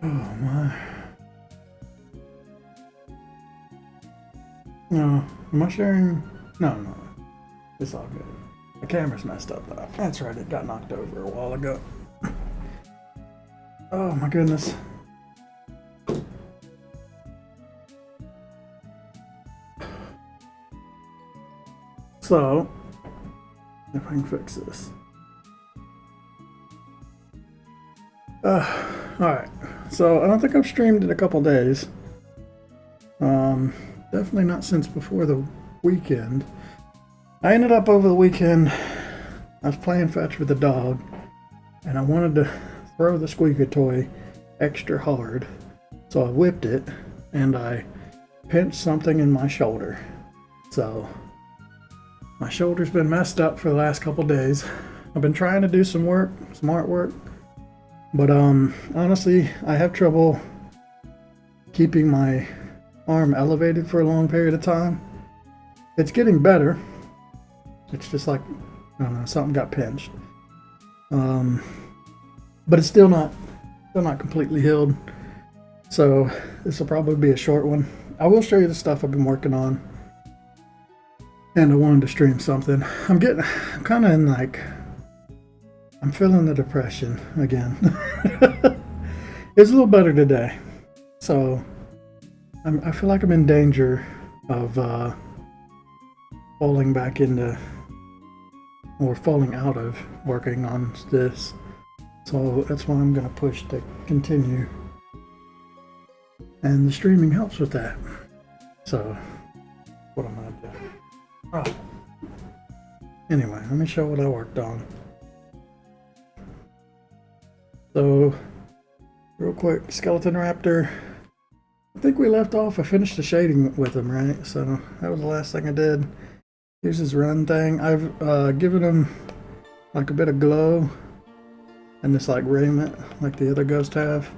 Oh my. No, am I sharing? No. It's all good. The camera's messed up though. That's right, it got knocked over a while ago. Oh my goodness. So, if I can fix this. Alright. So, I don't think I've streamed in a couple days. Definitely not since before the weekend. I ended up over the weekend, I was playing fetch with the dog, and I wanted to throw the squeaker toy extra hard. So I whipped it, and I pinched something in my shoulder. So, my shoulder's been messed up for the last couple days. I've been trying to do some work, some artwork, but honestly, I have trouble keeping my arm elevated for a long period of time. It's getting better. It's just like, I don't know, something got pinched. But it's still not completely healed. So this will probably be a short one. I will show you the stuff I've been working on. And I wanted to stream something. I'm kind of in like, I'm feeling the depression again. It's a little better today. So I feel like I'm in danger of falling back into, or falling out of working on this. So that's why I'm going to push to continue. And the streaming helps with that. So, what am I going to do? Oh. Anyway, let me show what I worked on. So, real quick, Skeleton Raptor. I think we left off, I finished the shading with him, right? So, that was the last thing I did. Here's his run thing. I've given him like a bit of glow and this like raiment like the other ghosts have.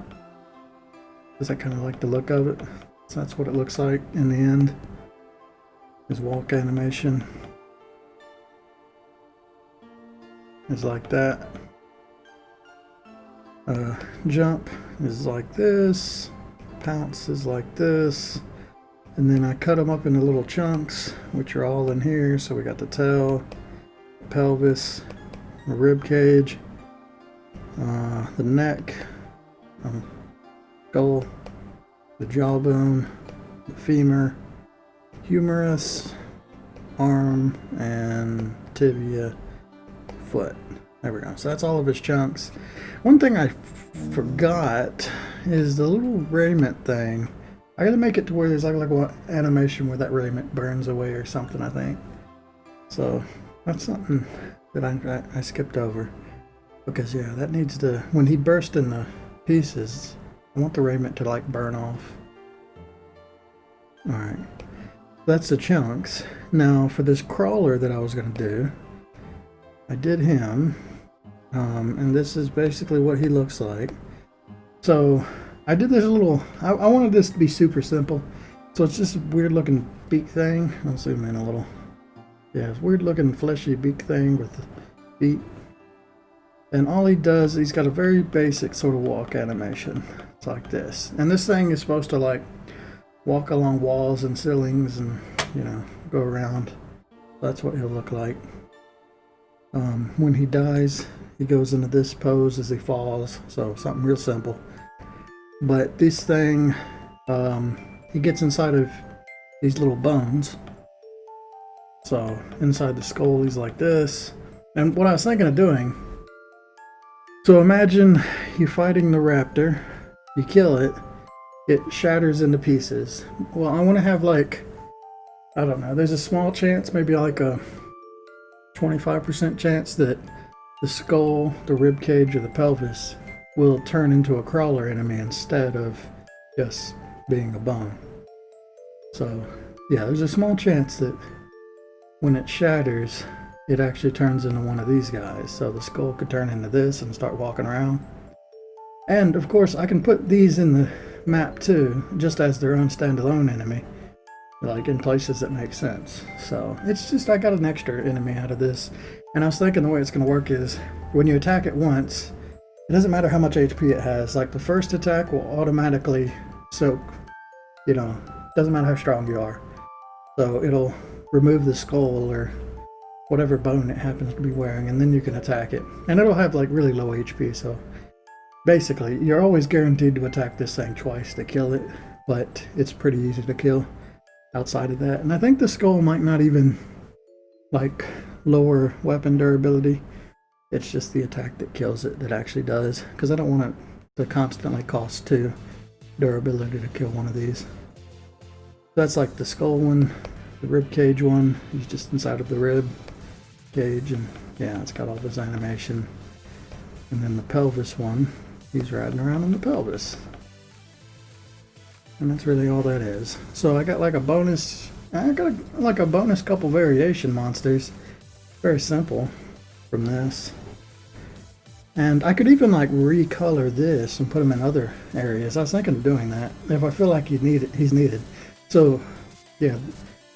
Because I kind of like the look of it. So that's what it looks like in the end. His walk animation is like that. Jump is like this. Pounce is like this. And then I cut them up into little chunks, which are all in here. So we got the tail, pelvis, the rib cage, the neck, skull, the jawbone, the femur, humerus, arm, and tibia, foot. There we go. So that's all of his chunks. One thing I forgot is the little raiment thing. I gotta make it to where there's like one animation where that raiment burns away or something, I think. So that's something that I skipped over. Because yeah, that needs to, when he burst into pieces, I want the raiment to like burn off. Alright, that's the chunks. Now for this crawler that I was gonna do, I did him, and this is basically what he looks like. So I did this little, I wanted this to be super simple. So it's just a weird looking beak thing. I'll zoom in a little. Yeah, it's weird looking fleshy beak thing with feet. And all he does, he's got a very basic sort of walk animation. It's like this. And this thing is supposed to like walk along walls and ceilings and, you know, go around. That's what he'll look like. When he dies, he goes into this pose as he falls. So something real simple. But this thing, he gets inside of these little bones. So inside the skull, he's like this. And what I was thinking of doing, so imagine you fighting the raptor, you kill it, it shatters into pieces. Well, I want to have like, I don't know, there's a small chance, maybe like a 25% chance that the skull, the rib cage, or the pelvis will turn into a crawler enemy instead of just being a bone. So yeah, there's a small chance that when it shatters, it actually turns into one of these guys. So the skull could turn into this and start walking around. And of course I can put these in the map too, just as their own standalone enemy, like in places that make sense. So it's just, I got an extra enemy out of this. And I was thinking the way it's going to work is when you attack it once, It doesn't matter how much HP it has. Like the first attack will automatically soak, you know, doesn't matter how strong you are. So it'll remove the skull or whatever bone it happens to be wearing, and then you can attack it. And it'll have like really low HP, so basically you're always guaranteed to attack this thing twice to kill it, but it's pretty easy to kill outside of that. And I think the skull might not even like lower weapon durability. It's just the attack that kills it that actually does, because I don't want it to constantly cost 2 durability to kill one of these. That's like the skull one. The rib cage one, he's just inside of the rib cage, and yeah, it's got all this animation. And then the pelvis one, he's riding around in the pelvis. And that's really all that is. So I got like a bonus, like a bonus couple variation monsters. Very simple from this. And I could even like recolor this and put him in other areas. I was thinking of doing that if I feel like he's needed. So yeah,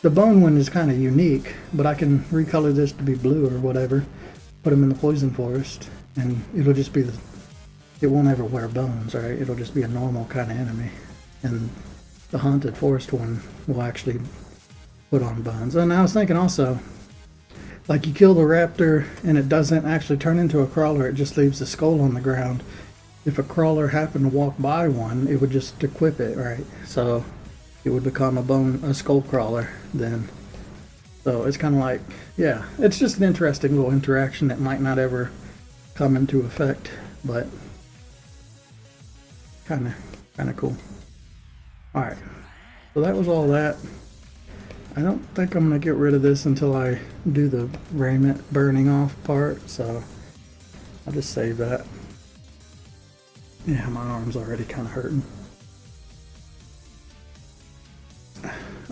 the bone one is kind of unique, but I can recolor this to be blue or whatever, put him in the poison forest, and it'll just be it won't ever wear bones, right? It'll just be a normal kind of enemy. And the haunted forest one will actually put on bones. And I was thinking also, like you kill the raptor and it doesn't actually turn into a crawler, it just leaves the skull on the ground. If a crawler happened to walk by one, it would just equip it, right? So it would become a skull crawler then. So it's kind of like, yeah, it's just an interesting little interaction that might not ever come into effect, but kind of cool. All right, so that was all that. I don't think I'm gonna get rid of this until I do the raiment burning off part, so I'll just save that. Yeah, my arm's already kind of hurting.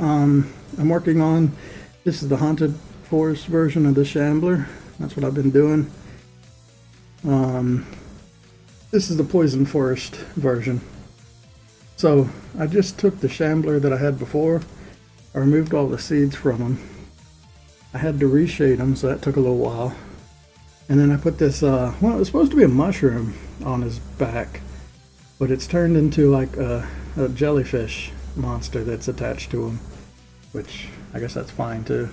I'm working on, this is the Haunted Forest version of the Shambler. That's what I've been doing. This is the Poison Forest version. So I just took the Shambler that I had before. I removed all the seeds from them. I had to reshade them, so that took a little while. And then I put this, well, it was supposed to be a mushroom on his back, but it's turned into like a jellyfish monster that's attached to him, which I guess that's fine too.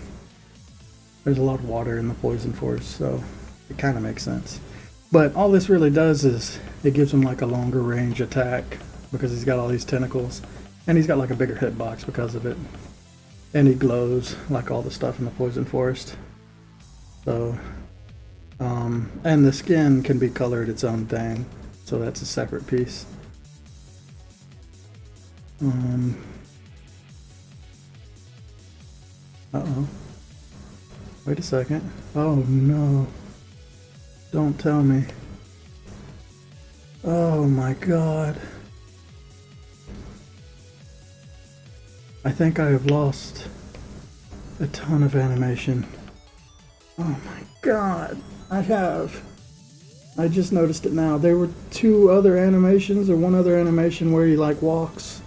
There's a lot of water in the Poison Forest, so it kind of makes sense. But all this really does is it gives him like a longer range attack because he's got all these tentacles, and he's got like a bigger hitbox because of it. And he glows like all the stuff in the Poison Forest. So, and the skin can be colored its own thing, so that's a separate piece. Uh-oh. Wait a second. Oh no. Don't tell me. Oh my god. I think I have lost a ton of animation. Oh my god. I have. I just noticed it now. There were 2 other animations, or 1 other animation where he like walks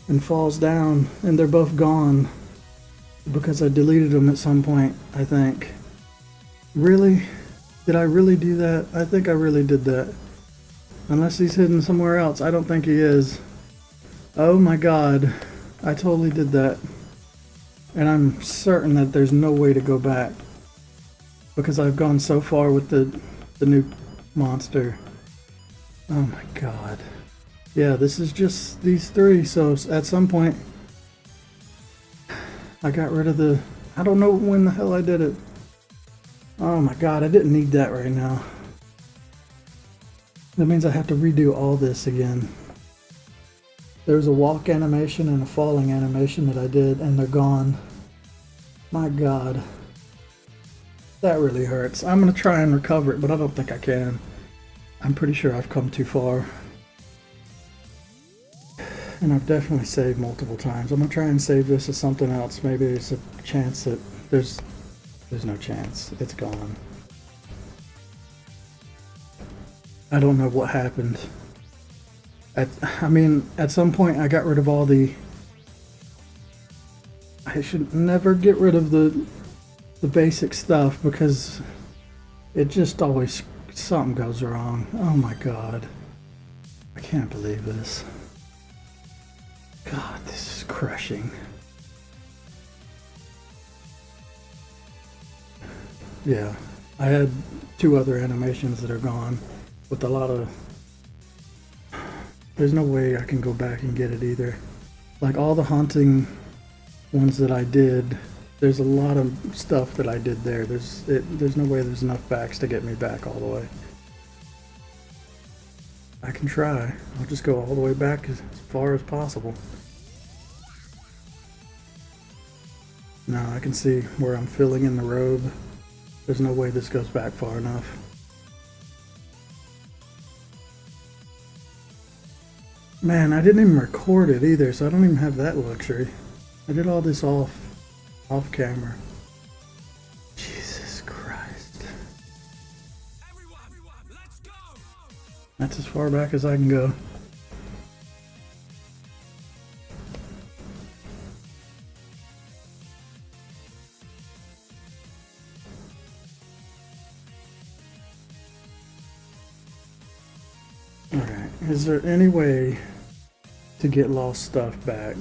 and falls down, and they're both gone because I deleted them at some point, I think. Really? Did I really do that? I think I really did that. Unless he's hidden somewhere else. I don't think he is. Oh my god. I totally did that. And I'm certain that there's no way to go back, because I've gone so far with the new monster. Oh my god. Yeah, this is just these 3, so at some point I got rid of the... I don't know when the hell I did it. Oh my god, I didn't need that right now. That means I have to redo all this again. There's a walk animation and a falling animation that I did, and they're gone. My god. That really hurts. I'm gonna try and recover it, but I don't think I can. I'm pretty sure I've come too far. And I've definitely saved multiple times. I'm gonna try and save this as something else. Maybe there's a chance that there's no chance. It's gone. I don't know what happened. I mean, at some point I got rid of all the... I should never get rid of the basic stuff, because it just always something goes wrong. Oh my god. I can't believe this. God, this is crushing. Yeah, I had 2 other animations that are gone with a lot of... There's no way I can go back and get it either. Like all the haunting ones that I did, there's a lot of stuff that I did there. There's no way there's enough backs to get me back all the way. I can try. I'll just go all the way back as far as possible. Now I can see where I'm filling in the robe. There's no way this goes back far enough. Man, I didn't even record it either, so I don't even have that luxury. I did all this off camera. Jesus Christ. Everyone, let's go! That's as far back as I can go. Alright, is there any way to get lost stuff back?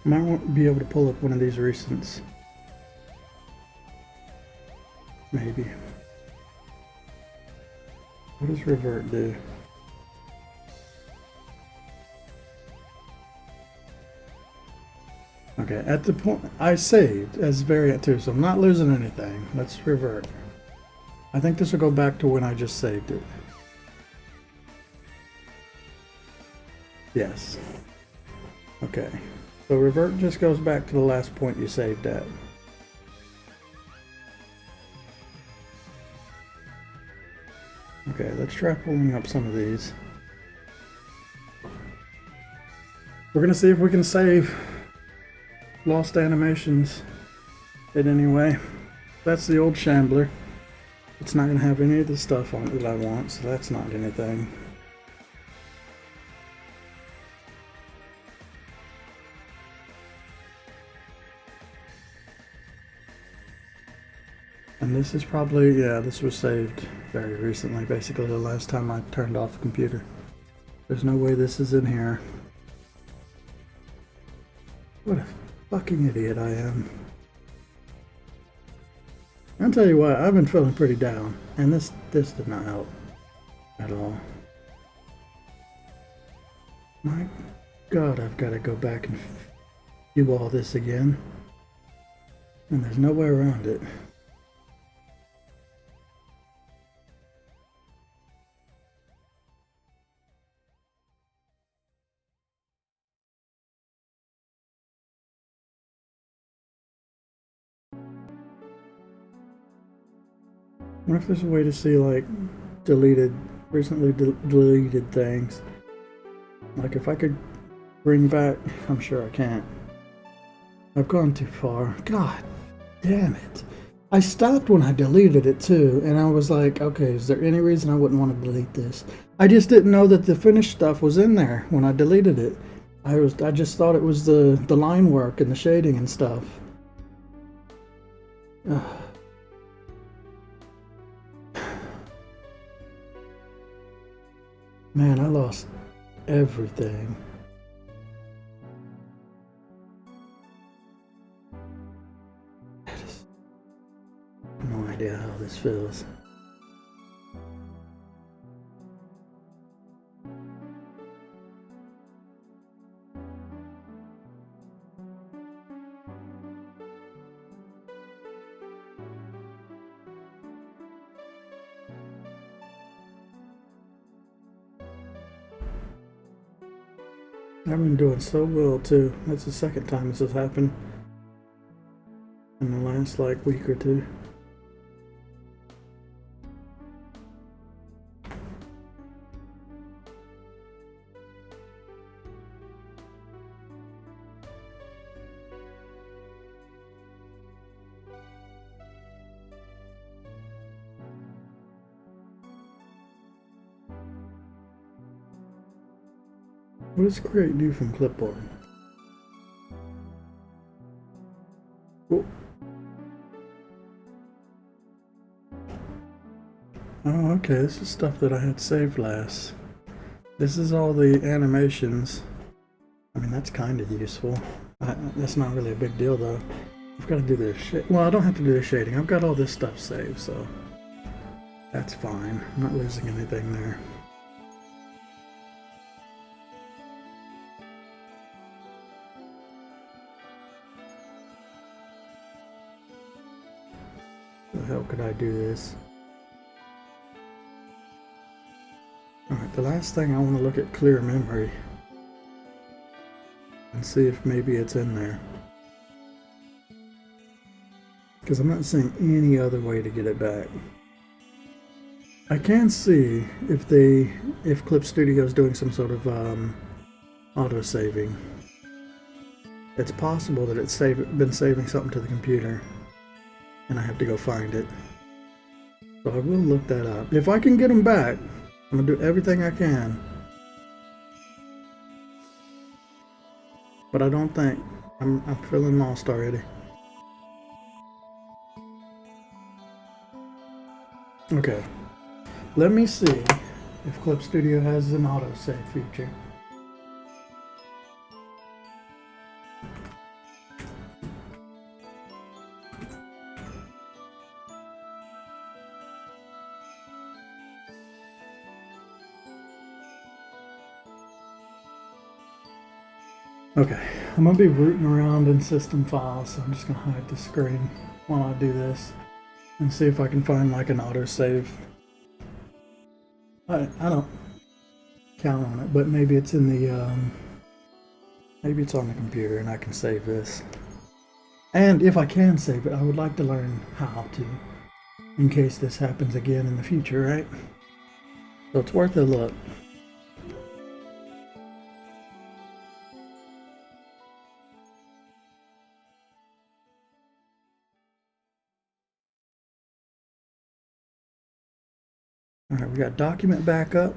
Might want be able to pull up one of these recents. Maybe. What does revert do? Okay, at the point I saved as variant 2, so I'm not losing anything. Let's revert. I think this will go back to when I just saved it. Yes. Okay. So revert just goes back to the last point you saved at. Okay, let's try pulling up some of these. We're gonna see if we can save lost animations in any way. That's the old Shambler. It's not gonna have any of the stuff on it that I want, so that's not anything. And this is probably, yeah, this was saved very recently, basically the last time I turned off the computer. There's no way this is in here. What a fucking idiot I am. I'll tell you what, I've been feeling pretty down, and this did not help at all. My God, I've got to go back and do all this again. And there's no way around it. I wonder if there's a way to see like recently deleted things. Like if I could bring back, I'm sure I can't. I've gone too far. God damn it. I stopped when I deleted it too, and I was like, okay, is there any reason I wouldn't want to delete this? I just didn't know that the finished stuff was in there when I deleted it. I just thought it was the line work and the shading and stuff. Ugh. Man, I lost everything. I just have no idea how this feels. I've been doing so well too. That's the second time this has happened in the last like week or two. What does create do from clipboard? Oh. Oh, okay, this is stuff that I had saved last. This is all the animations. I mean, that's kind of useful. That's not really a big deal, though. I've got to do the well, I don't have to do the shading. I've got all this stuff saved, so that's fine. I'm not losing anything there. How the hell could I do this? Alright, the last thing I want to look at clear memory and see if maybe it's in there. Because I'm not seeing any other way to get it back. I can see if Clip Studio is doing some sort of auto-saving. It's possible that it's been saving something to the computer and I have to go find it. So I will look that up. If I can get them back, I'm going to do everything I can. But I don't think, I'm feeling lost already. Okay, let me see if Clip Studio has an autosave feature. Okay, I'm going to be rooting around in system files, so I'm just going to hide the screen while I do this and see if I can find like an autosave. I don't count on it, but maybe it's in the maybe it's on the computer and I can save this. And if I can save it, I would like to learn how to, in case this happens again in the future, right? So it's worth a look. Alright, we got document backup.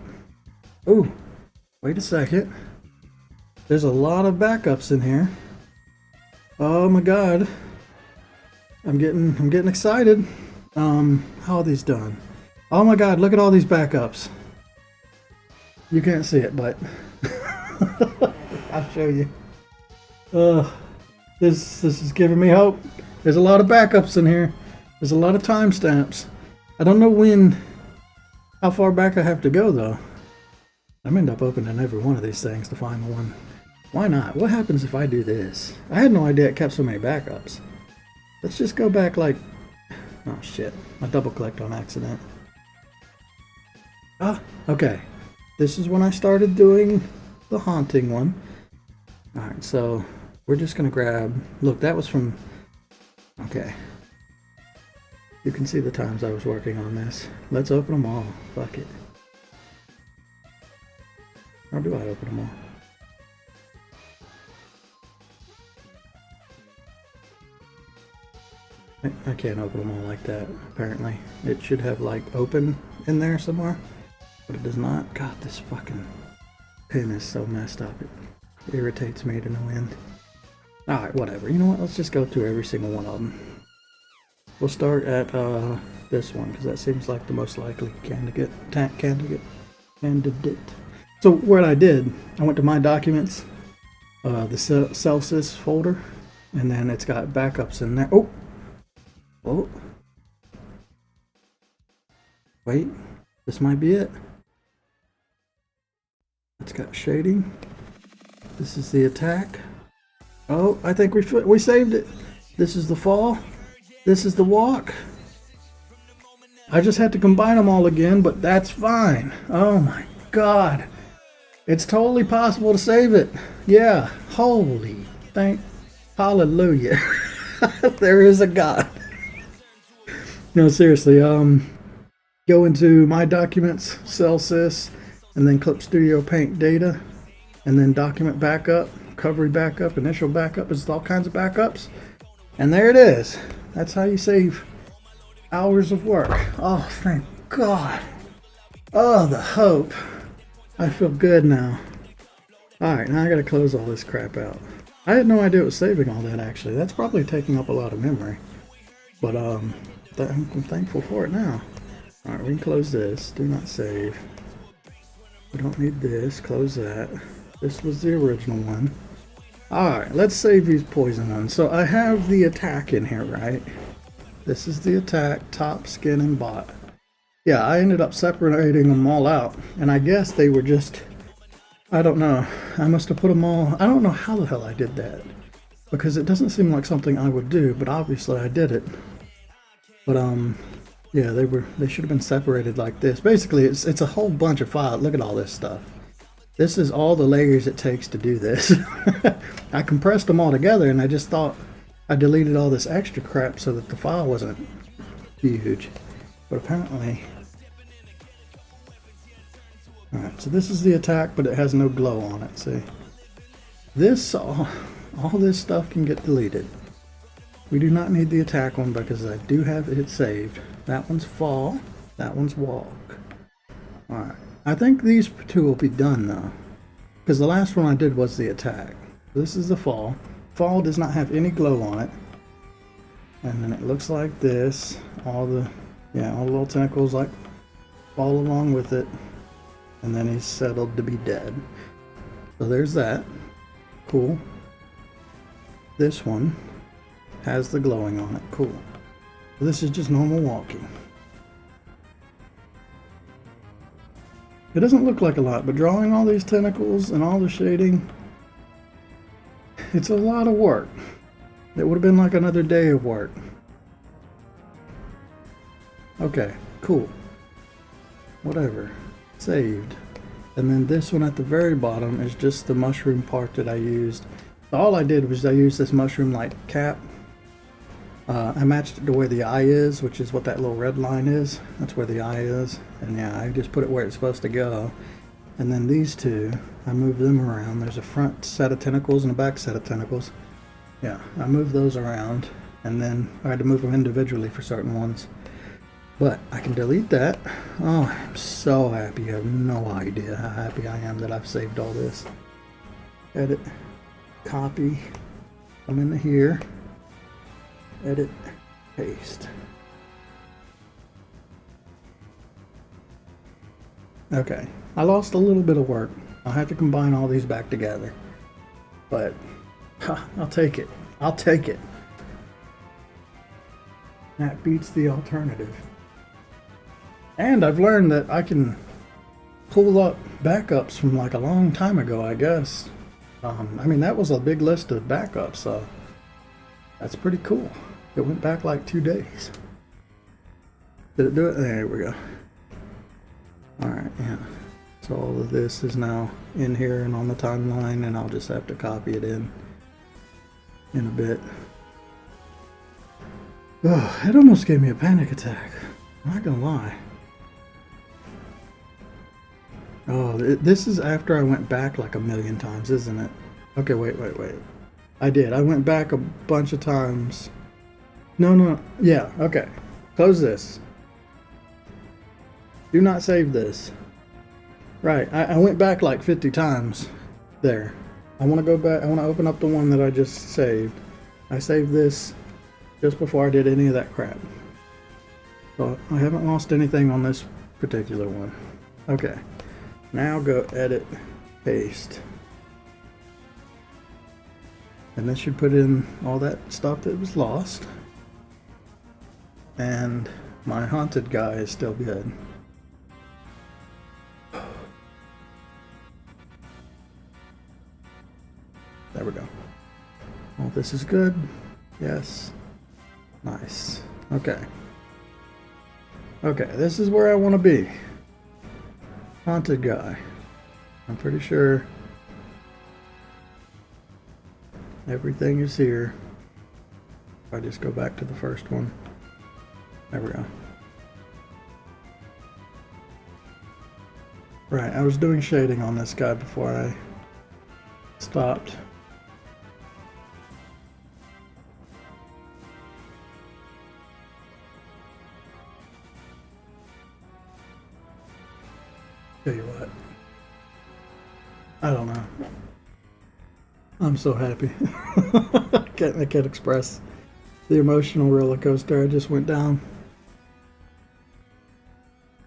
Oh, wait a second. There's a lot of backups in here. Oh my god. I'm getting excited. How are these done? Oh my god, look at all these backups. You can't see it, but I'll show you. This is giving me hope. There's a lot of backups in here. There's a lot of timestamps. I don't know how far back I have to go though. I'm end up opening every one of these things to find the one. Why not? What happens if I do this? I had no idea it kept so many backups. Let's just go back like... Oh shit, I double clicked on accident. Ah, okay. This is when I started doing the haunting one. Alright, so we're just gonna grab... Look, that was from... Okay. You can see the times I was working on this. Let's open them all. Fuck it. Or do I open them all? I can't open them all like that, apparently. It should have like open in there somewhere, but it does not. God, this fucking pen is so messed up. It irritates me to no end. Alright, whatever. You know what? Let's just go through every single one of them. We'll start at this one, because that seems like the most likely candidate. So what I did, I went to My Documents, the Celsys folder, and then it's got backups in there. Oh! Wait, this might be it. It's got shading. This is the attack. Oh, I think we saved it. This is the fall. This is the walk. I just had to combine them all again, but that's fine. Oh my god. It's totally possible to save it. Yeah. Holy hallelujah. There is a God. No, seriously, go into My Documents, Celsys, and then Clip Studio Paint Data, and then Document Backup, Recovery Backup, Initial Backup, it's all kinds of backups. And there it is. That's how you save hours of work. Oh, thank God. Oh, the hope. I feel good now. Alright, now I gotta close all this crap out. I had no idea it was saving all that, actually. That's probably taking up a lot of memory. But, I'm thankful for it now. Alright, we can close this. Do not save. We don't need this. Close that. This was the original one. Alright, let's save these poison ones. So I have the attack in here, right? This is the attack, top, skin, and bot. Yeah, I ended up separating them all out. And I guess they were just... I don't know. I must have put them all... I don't know how the hell I did that. Because it doesn't seem like something I would do, but obviously I did it. But, yeah, they should have been separated like this. Basically, it's a whole bunch of files. Look at all this stuff. This is all the layers it takes to do this. I compressed them all together, and I just thought I deleted all this extra crap so that the file wasn't huge. But apparently... Alright, so this is the attack, but it has no glow on it, see? This, all this stuff can get deleted. We do not need the attack one because I do have it saved. That one's fall, that one's walk. Alright, I think these two will be done though. Because the last one I did was the attack. This is the fall. Fall does not have any glow on it. And then it looks like this. All the little tentacles like fall along with it. And then he's settled to be dead. So there's that. Cool. This one has the glowing on it. Cool. This is just normal walking. It doesn't look like a lot, but drawing all these tentacles and all the shading, it's a lot of work. It would have been like another day of work. Okay, cool. Whatever. Saved. And then this one at the very bottom is just the mushroom part that I used. All I did was I used this mushroom light cap. I matched it to where the eye is, which is what that little red line is. That's where the eye is. And yeah, I just put it where it's supposed to go. And then these two, I moved them around. There's a front set of tentacles and a back set of tentacles. Yeah, I moved those around. And then I had to move them individually for certain ones. But I can delete that. Oh, I'm so happy. You have no idea how happy I am that I've saved all this. Edit, copy, come into here, edit, paste. Okay, I lost a little bit of work. I'll have to combine all these back together. But, I'll take it. I'll take it. That beats the alternative. And I've learned that I can pull up backups from like a long time ago, I guess. I mean, that was a big list of backups, so that's pretty cool. It went back like 2 days. Did it do it? There we go. Alright, yeah. So all of this is now in here and on the timeline, and I'll just have to copy it in a bit. Oh, it almost gave me a panic attack. I'm not gonna lie. Oh, this is after I went back like a million times, isn't it? Okay, wait. I did. I went back a bunch of times. No. Yeah, okay. Close this. Do not save this. Right, I went back like 50 times. There. I want to go back. I want to open up the one that I just saved. I saved this just before I did any of that crap. So I haven't lost anything on this particular one. Okay. Now go edit, paste. And this should put in all that stuff that was lost. And my haunted guy is still good. There we go. All this is good. Yes. Nice. Okay. Okay, this is where I want to be. Haunted guy. I'm pretty sure everything is here. If I just go back to the first one. There we go. Right, I was doing shading on this guy before I stopped. Tell you what, I don't know. I'm so happy. I can't express the emotional roller coaster I just went down.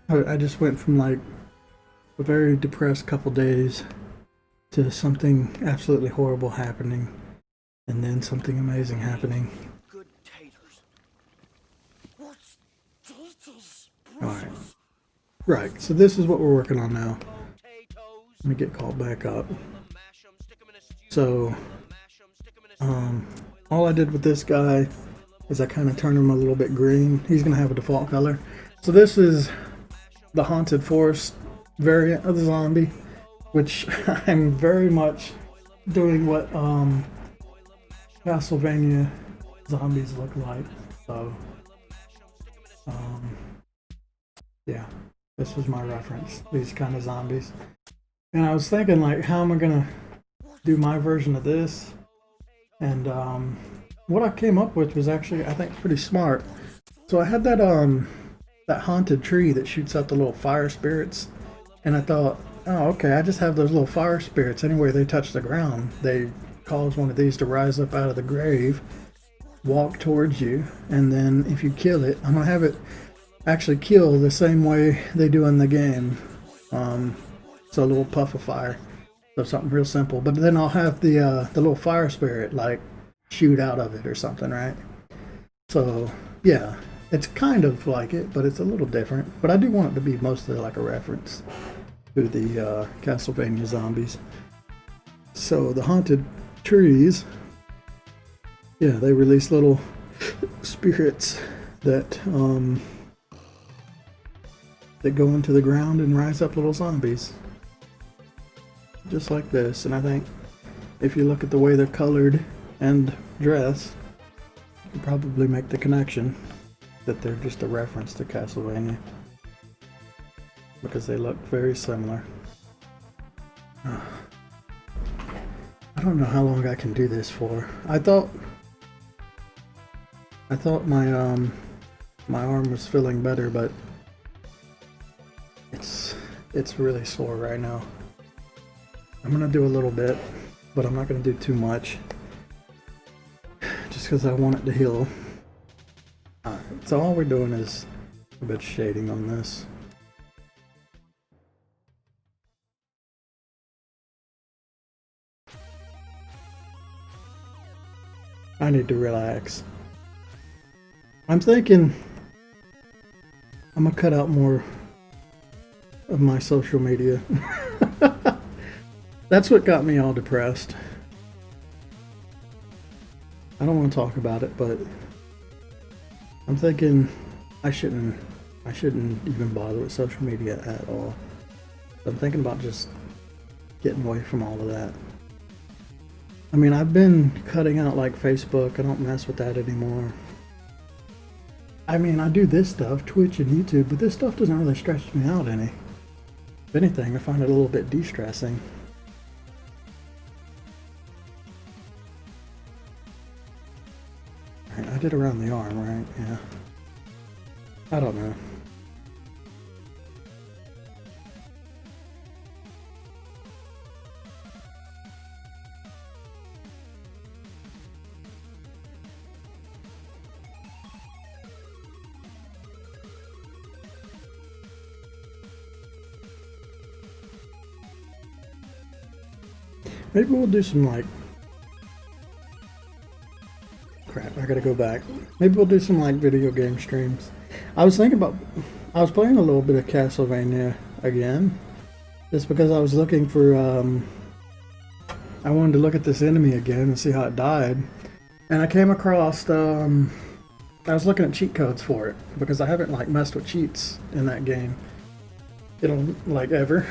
I just went from like a very depressed couple days to something absolutely horrible happening, and then something amazing happening. Good taters. What's taters? Alright. Right, so this is what we're working on now. Let me get called back up. So, all I did with this guy is I kind of turned him a little bit green. He's going to have a default color. So this is the Haunted Forest variant of the zombie, which I'm very much doing what Castlevania zombies look like. So, yeah, this was my reference, these kind of zombies. And I was thinking, like, how am I going to do my version of this? And what I came up with was actually, I think, pretty smart. So I had that that haunted tree that shoots out the little fire spirits, and I thought, oh, okay, I just have those little fire spirits. Anywhere they touch the ground, they cause one of these to rise up out of the grave, walk towards you, and then if you kill it, I'm gonna have it actually kill the same way they do in the game. So a little puff of fire. So something real simple. But then I'll have the little fire spirit like shoot out of it or something, right? So yeah, it's kind of like it, but it's a little different. But I do want it to be mostly like a reference to the Castlevania zombies. So the haunted trees, yeah, they release little spirits that that go into the ground and rise up little zombies. Just like this. And I think if you look at the way they're colored and dressed, you can probably make the connection that they're just a reference to Castlevania, because they look very similar. I don't know how long I can do this for. I thought my my arm was feeling better, but it's really sore right now. I'm gonna do a little bit, but I'm not gonna do too much, just because I want it to heal. So all we're doing is a bit of shading on this. I need to relax. I'm thinking I'm gonna cut out more of my social media. That's what got me all depressed. I don't want to talk about it, but I'm thinking I shouldn't even bother with social media at all. I'm thinking about just getting away from all of that. I mean, I've been cutting out like Facebook. I don't mess with that anymore. I mean, I do this stuff, Twitch and YouTube, but this stuff doesn't really stress me out any. If anything, I find it a little bit de-stressing. I did around the arm, right? Yeah. I don't know. Maybe we'll do some like... Crap, I gotta go back. Maybe we'll do some like video game streams. I was thinking about... I was playing a little bit of Castlevania again. Just because I was looking for... I wanted to look at this enemy again and see how it died. And I came across... I was looking at cheat codes for it. Because I haven't like messed with cheats in that game. Like ever.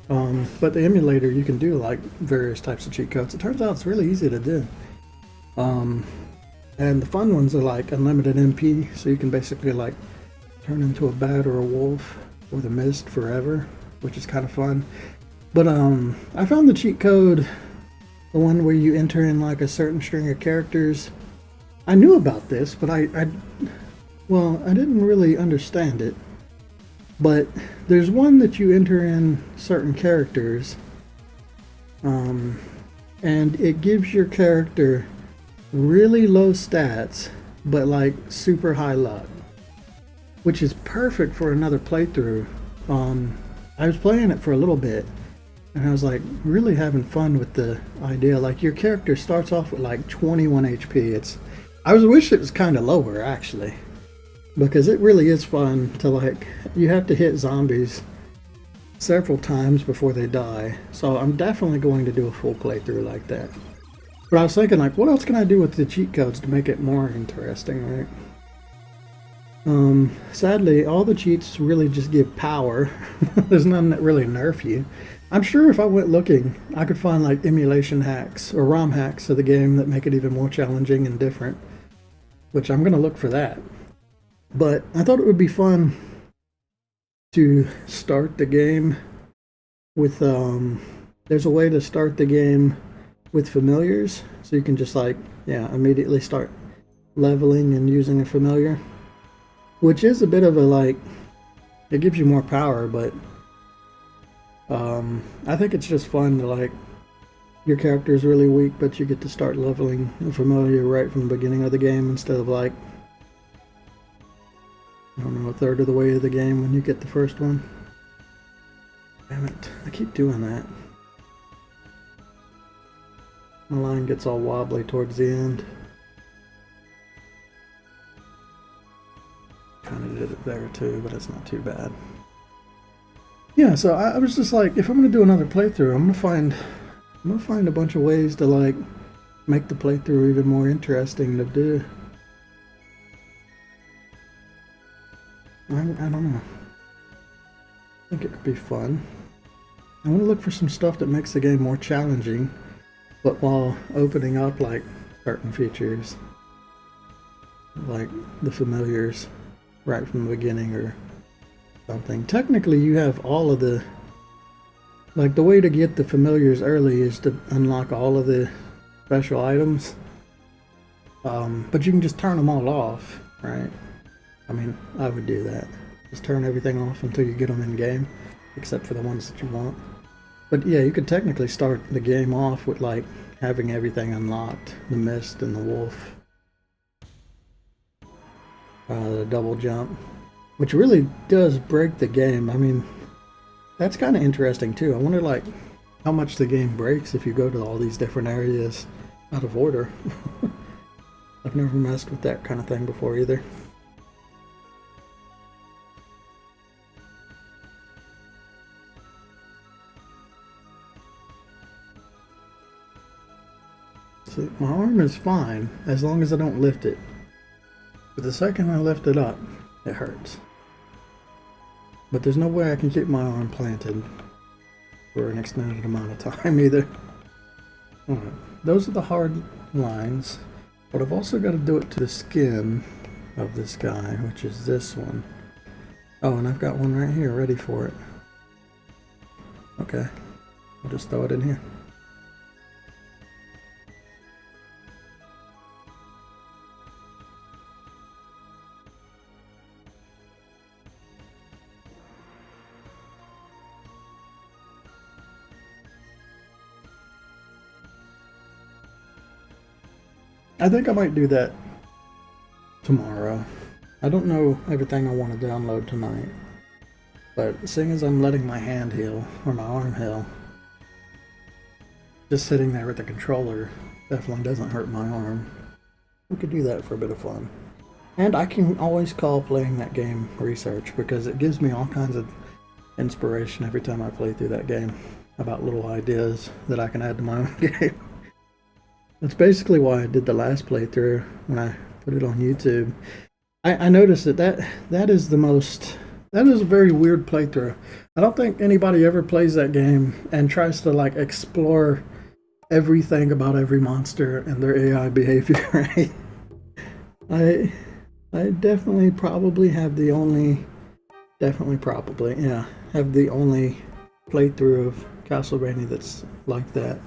But the emulator, you can do like various types of cheat codes. It turns out it's really easy to do. And the fun ones are like unlimited MP, so you can basically like turn into a bat or a wolf or the mist forever, which is kind of fun. But I found the cheat code, the one where you enter in like a certain string of characters. I knew about this, but I didn't really understand it. But there's one that you enter in certain characters, and and it gives your character really low stats, but like super high luck, which is perfect for another playthrough. I was playing it for a little bit, and I was like really having fun with the idea. Like your character starts off with like 21 HP. I wish it was kind of lower actually, because it really is fun to like, you have to hit zombies several times before they die. So I'm definitely going to do a full playthrough like that. But I was thinking, like, what else can I do with the cheat codes to make it more interesting, right? Sadly, all the cheats really just give power. There's none that really nerf you. I'm sure if I went looking, I could find like emulation hacks or ROM hacks of the game that make it even more challenging and different, which I'm going to look for that. But I thought it would be fun to start the game with, there's a way to start the game with familiars, so you can just like, yeah, immediately start leveling and using a familiar, which is a bit of a like, it gives you more power, but I think it's just fun to like, your character is really weak, but you get to start leveling a familiar right from the beginning of the game instead of like, I don't know, a third of the way of the game when you get the first one. Damn it, I keep doing that. My line gets all wobbly towards the end. Kind of did it there too, but it's not too bad. Yeah, so I was just like, if I'm gonna do another playthrough, I'm gonna find a bunch of ways to like make the playthrough even more interesting to do. I don't know. I think it could be fun. I want to look for some stuff that makes the game more challenging, but while opening up like certain features, like the familiars right from the beginning or something. Technically, you have all of the, like the way to get the familiars early is to unlock all of the special items, but you can just turn them all off, right? I mean, I would do that. Just turn everything off until you get them in game, except for the ones that you want. But yeah, you could technically start the game off with like having everything unlocked. The mist and the wolf. The double jump. Which really does break the game. I mean, that's kind of interesting too. I wonder like how much the game breaks if you go to all these different areas out of order. I've never messed with that kind of thing before either. See, my arm is fine as long as I don't lift it. But the second I lift it up, it hurts. But there's no way I can keep my arm planted for an extended amount of time either. Alright, those are the hard lines. But I've also got to do it to the skin of this guy, which is this one. Oh, and I've got one right here ready for it. Okay, I'll just throw it in here. I think I might do that tomorrow. I don't know everything I want to download tonight, but seeing as I'm letting my hand heal, or my arm heal, just sitting there with the controller definitely doesn't hurt my arm. We could do that for a bit of fun. And I can always call playing that game research, because it gives me all kinds of inspiration every time I play through that game about little ideas that I can add to my own game. That's basically why I did the last playthrough when I put it on YouTube. I noticed that is a very weird playthrough. I don't think anybody ever plays that game and tries to like explore everything about every monster and their AI behavior, right? I definitely probably have the only, have the only playthrough of Castlevania that's like that.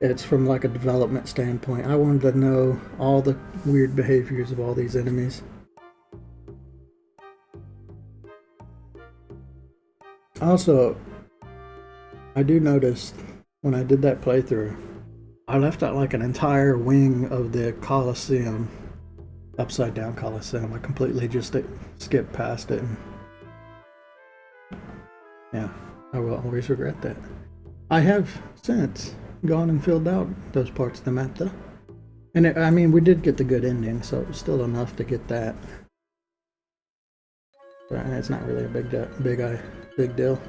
It's from like a development standpoint. I wanted to know all the weird behaviors of all these enemies. Also, I do notice when I did that playthrough, I left out like an entire wing of the Coliseum, upside down Coliseum. I completely just skipped past it. And yeah, I will always regret that. I have since gone and filled out those parts of the map though. And I mean, we did get the good ending, so it was still enough to get that. But it's not really a big deal.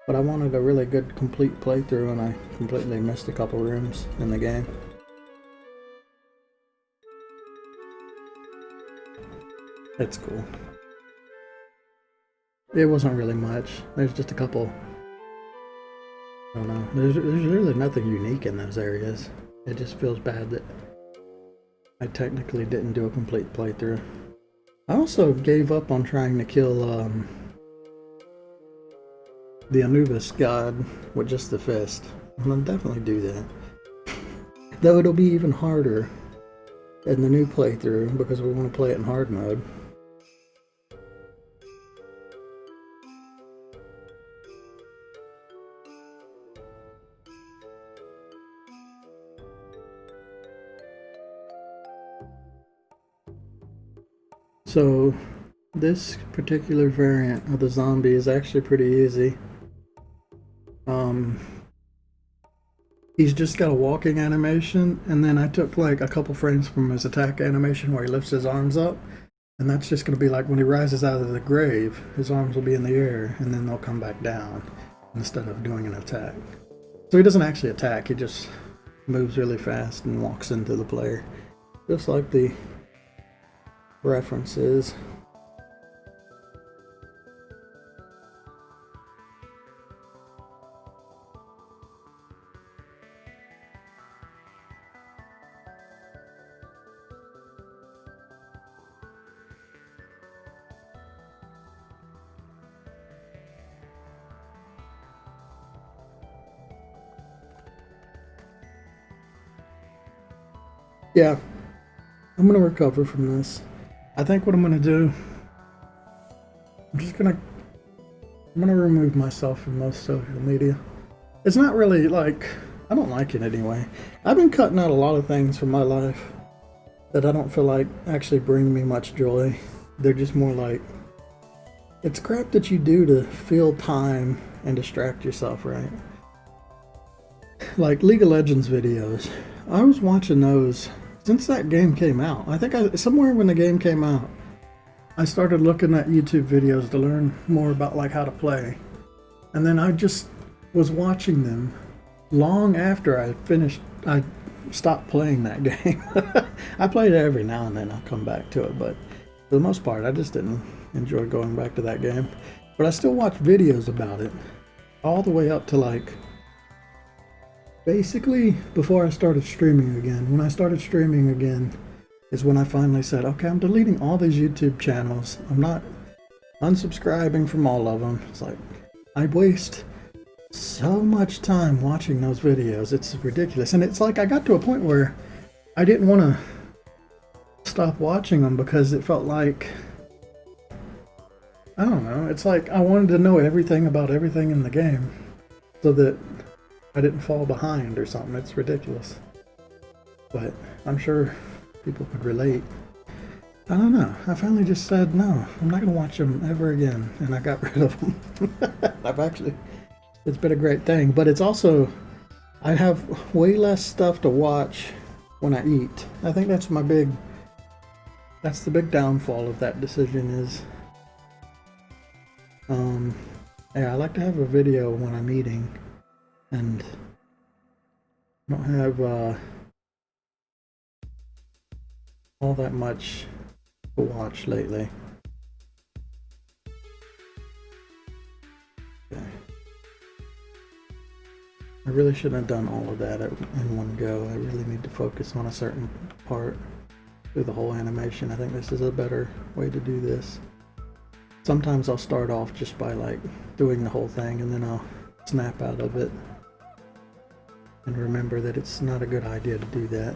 But I wanted a really good complete playthrough, and I completely missed a couple rooms in the game. It's cool. It wasn't really much. There's just a couple. I don't know. There's really nothing unique in those areas. It just feels bad that I technically didn't do a complete playthrough. I also gave up on trying to kill the Anubis god with just the fist. I'll definitely do that. Though it'll be even harder in the new playthrough because we want to play it in hard mode. So this particular variant of the zombie is actually pretty easy. He's just got a walking animation, and then I took like a couple frames from his attack animation where he lifts his arms up, and that's just going to be like when he rises out of the grave, his arms will be in the air, and then they'll come back down instead of doing an attack. So he doesn't actually attack, he just moves really fast and walks into the player, just like the references. Yeah, I'm gonna recover from this. I think what I'm gonna do, I'm gonna remove myself from most social media. It's not really like, I don't like it anyway. I've been cutting out a lot of things from my life that I don't feel like actually bring me much joy. They're just more like, it's crap that you do to fill time and distract yourself, right? Like League of Legends videos. I was watching those since that game came out. I think somewhere when the game came out, I started looking at YouTube videos to learn more about like how to play. And then I just was watching them long after I stopped playing that game. I played it every now and then, I'll come back to it, but for the most part, I just didn't enjoy going back to that game. But I still watch videos about it all the way up to like basically before I started streaming again. When I started streaming again is when I finally said, okay, I'm deleting all these YouTube channels. I'm not unsubscribing from all of them. It's like, I waste so much time watching those videos. It's ridiculous. And it's like I got to a point where I didn't want to stop watching them because it felt like, I don't know, it's like I wanted to know everything about everything in the game so that I didn't fall behind or something. It's ridiculous. But I'm sure people could relate. I don't know. I finally just said, no, I'm not going to watch them ever again. And I got rid of them. It's been a great thing. But it's also, I have way less stuff to watch when I eat. I think that's the big downfall of that decision is, yeah, I like to have a video when I'm eating. And I don't have all that much to watch lately. Okay. I really shouldn't have done all of that in one go. I really need to focus on a certain part through the whole animation. I think this is a better way to do this. Sometimes I'll start off just by like doing the whole thing and then I'll snap out of it. And remember that it's not a good idea to do that.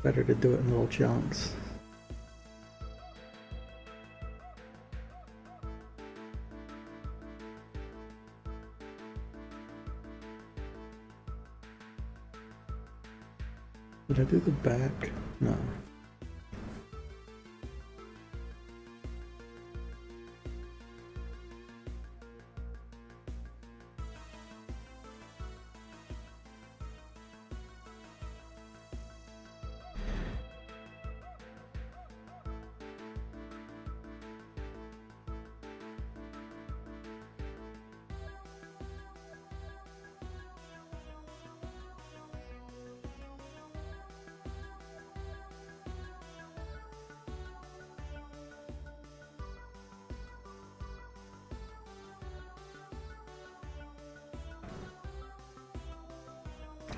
Better to do it in little chunks. Did I do the back? No.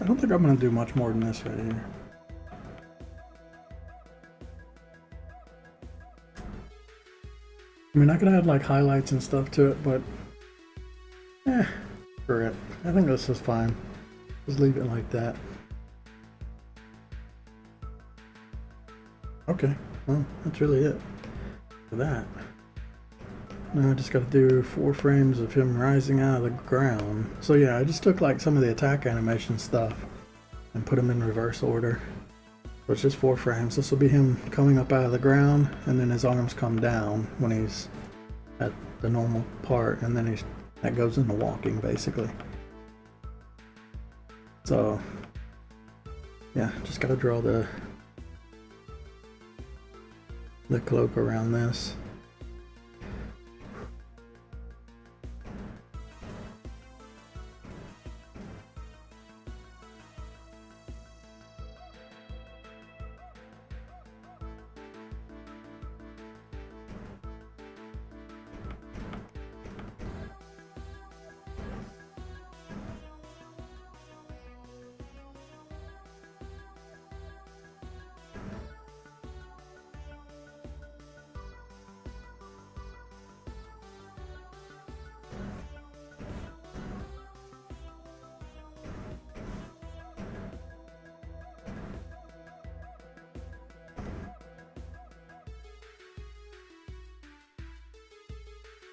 I don't think I'm gonna do much more than this right here. I mean, I could add like highlights and stuff to it, but screw it. I think this is fine. Just leave it like that. Okay, well, that's really it for that. Now I just got to do 4 frames of him rising out of the ground. So yeah, I just took like some of the attack animation stuff and put them in reverse order. So it's just 4 frames. This will be him coming up out of the ground, and then his arms come down when he's at the normal part, and then that goes into walking basically. So yeah, just got to draw the cloak around this.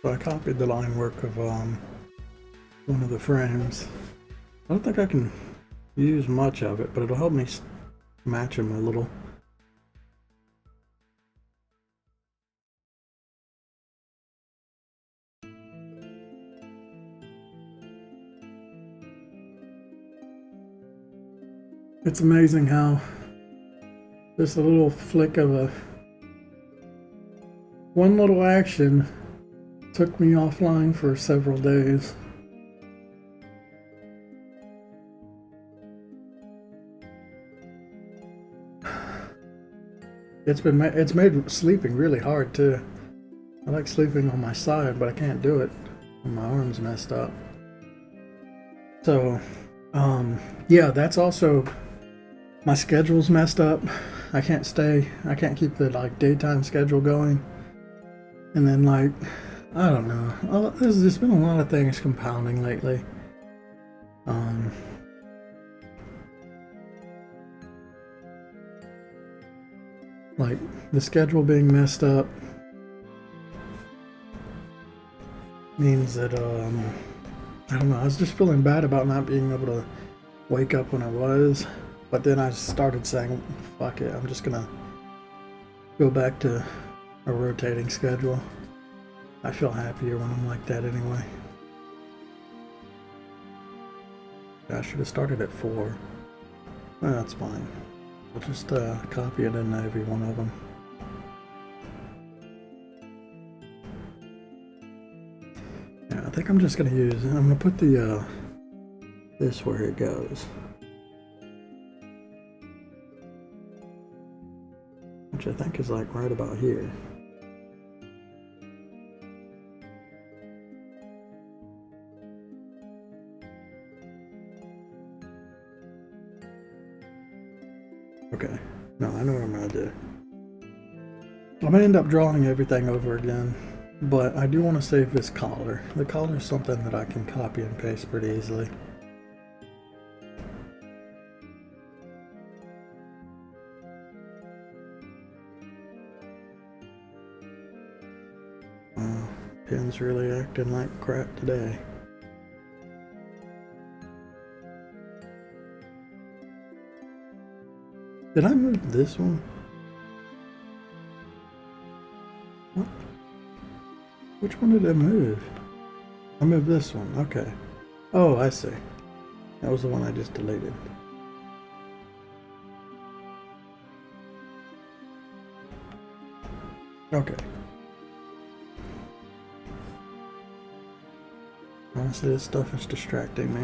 So I copied the line work of one of the frames. I don't think I can use much of it, but it'll help me match them a little. It's amazing how just a little flick of one little action took me offline for several days. It's made sleeping really hard too. I like sleeping on my side, but I can't do it when my arm's messed up. So, yeah, that's also, my schedule's messed up. I can't keep the like daytime schedule going. And then like, I don't know. There's just been a lot of things compounding lately. Like the schedule being messed up means that I don't know. I was just feeling bad about not being able to wake up when I was, but then I started saying, "Fuck it! I'm just gonna go back to a rotating schedule." I feel happier when I'm like that anyway. I should have started at 4. Well, that's fine. I'll just copy it in every one of them. Yeah, I think I'm just gonna I'm gonna put the this where it goes, which I think is like right about here. Okay, no, I know what I'm gonna do. I'm gonna end up drawing everything over again, but I do want to save this collar. The collar is something that I can copy and paste pretty easily. Pen's really acting like crap today. Did I move this one? What? Which one did I move? I moved this one, okay. Oh, I see. That was the one I just deleted. Okay. Honestly, this stuff is distracting me.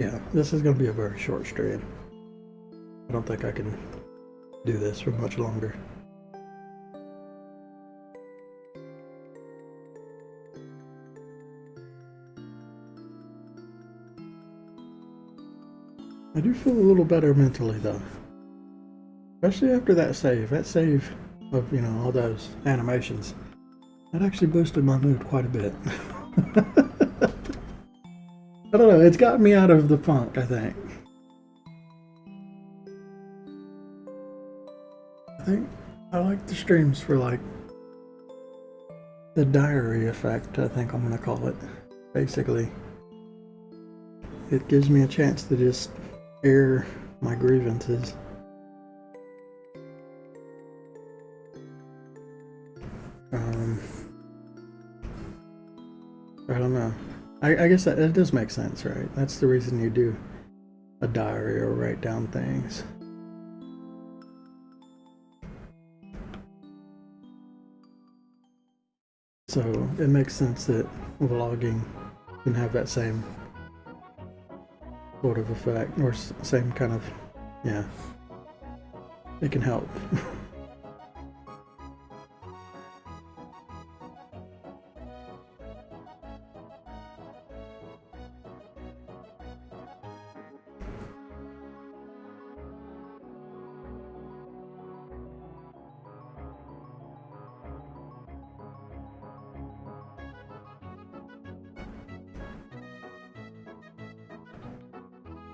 Yeah, this is going to be a very short stream. I don't think I can do this for much longer. I do feel a little better mentally though. Especially after that save. That save of, you know, all those animations. That actually boosted my mood quite a bit. I don't know, it's got me out of the funk, I think. I think I like the streams for like the diary effect, I think I'm gonna call it. Basically, it gives me a chance to just air my grievances. I don't know. I guess that does make sense, right? That's the reason you do a diary or write down things. So it makes sense that vlogging can have that same sort of effect, or same kind of, yeah, it can help.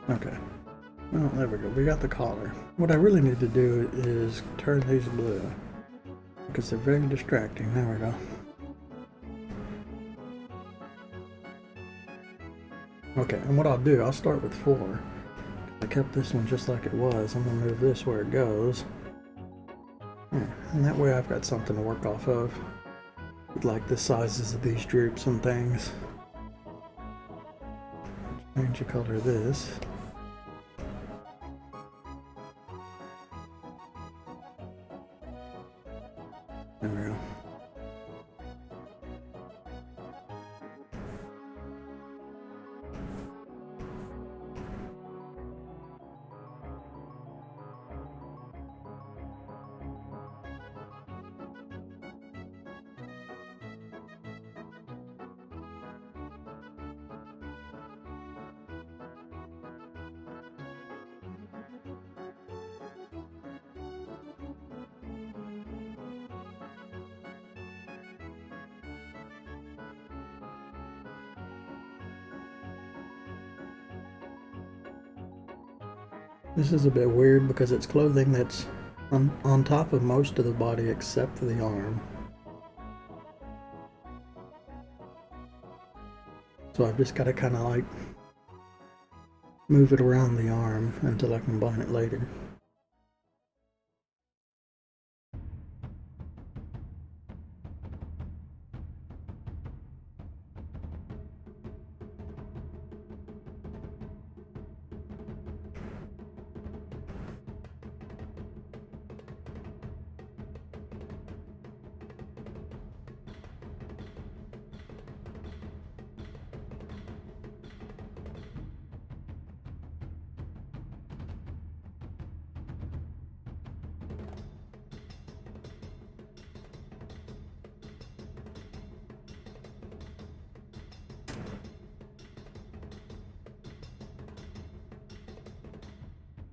Okay. Well, there we go. We got the collar. What I really need to do is turn these blue because they're very distracting. There we go. Okay, and what I'll do, I'll start with 4. I kept this one just like it was. I'm going to move this where it goes. Yeah, and that way I've got something to work off of. Like the sizes of these droops and things. Change the color of this. There we go. This is a bit weird because it's clothing that's on top of most of the body except for the arm. So I've just got to kind of like move it around the arm until I combine it later.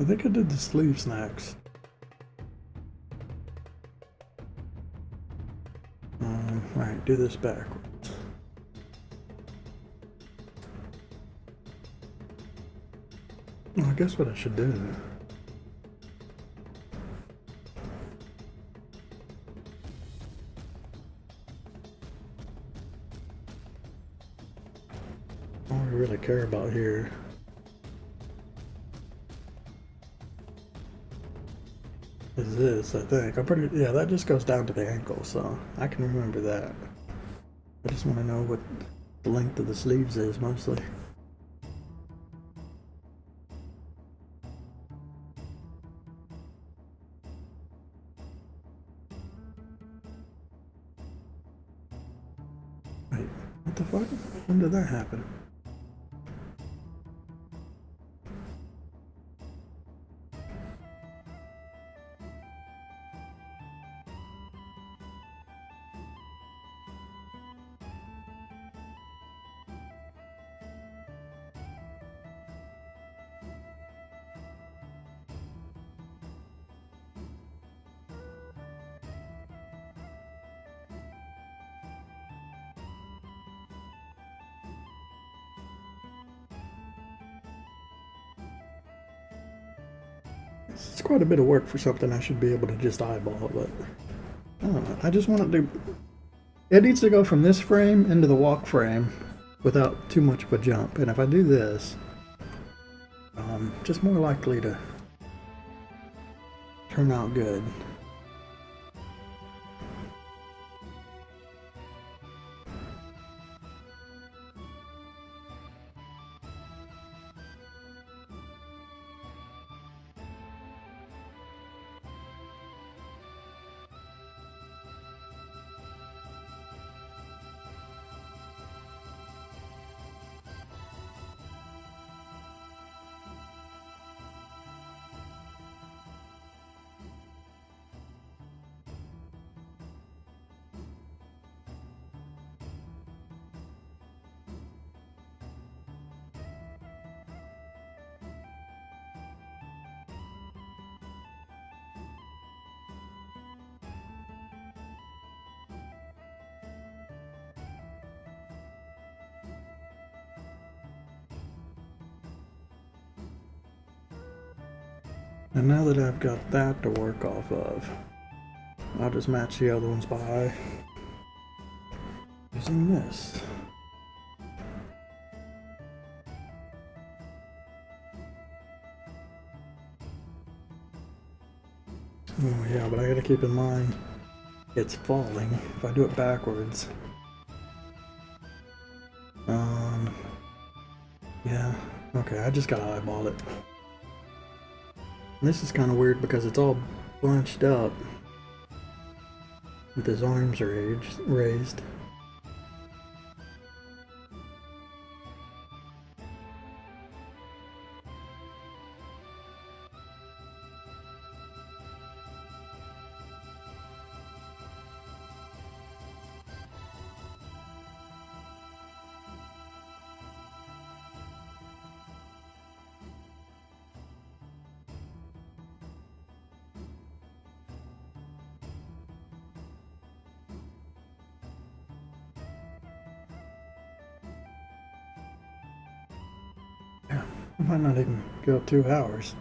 I think I did the sleeves next. Alright, do this backwards. Well, I guess what I should do. All we really care about here is this, I think. Yeah, that just goes down to the ankle, so I can remember that. I just want to know what the length of the sleeves is mostly. Wait, what the fuck? When did that happen? It's quite a bit of work for something I should be able to just eyeball, but I don't know. I just want it to. It needs to go from this frame into the walk frame without too much of a jump. And if I do this, just more likely to turn out good. And now that I've got that to work off of, I'll just match the other ones by using this. Oh yeah, but I gotta keep in mind it's falling if I do it backwards. Yeah, okay, I just gotta eyeball it. And this is kind of weird because it's all bunched up with his arms raised. Yeah, I might not even go 2 hours.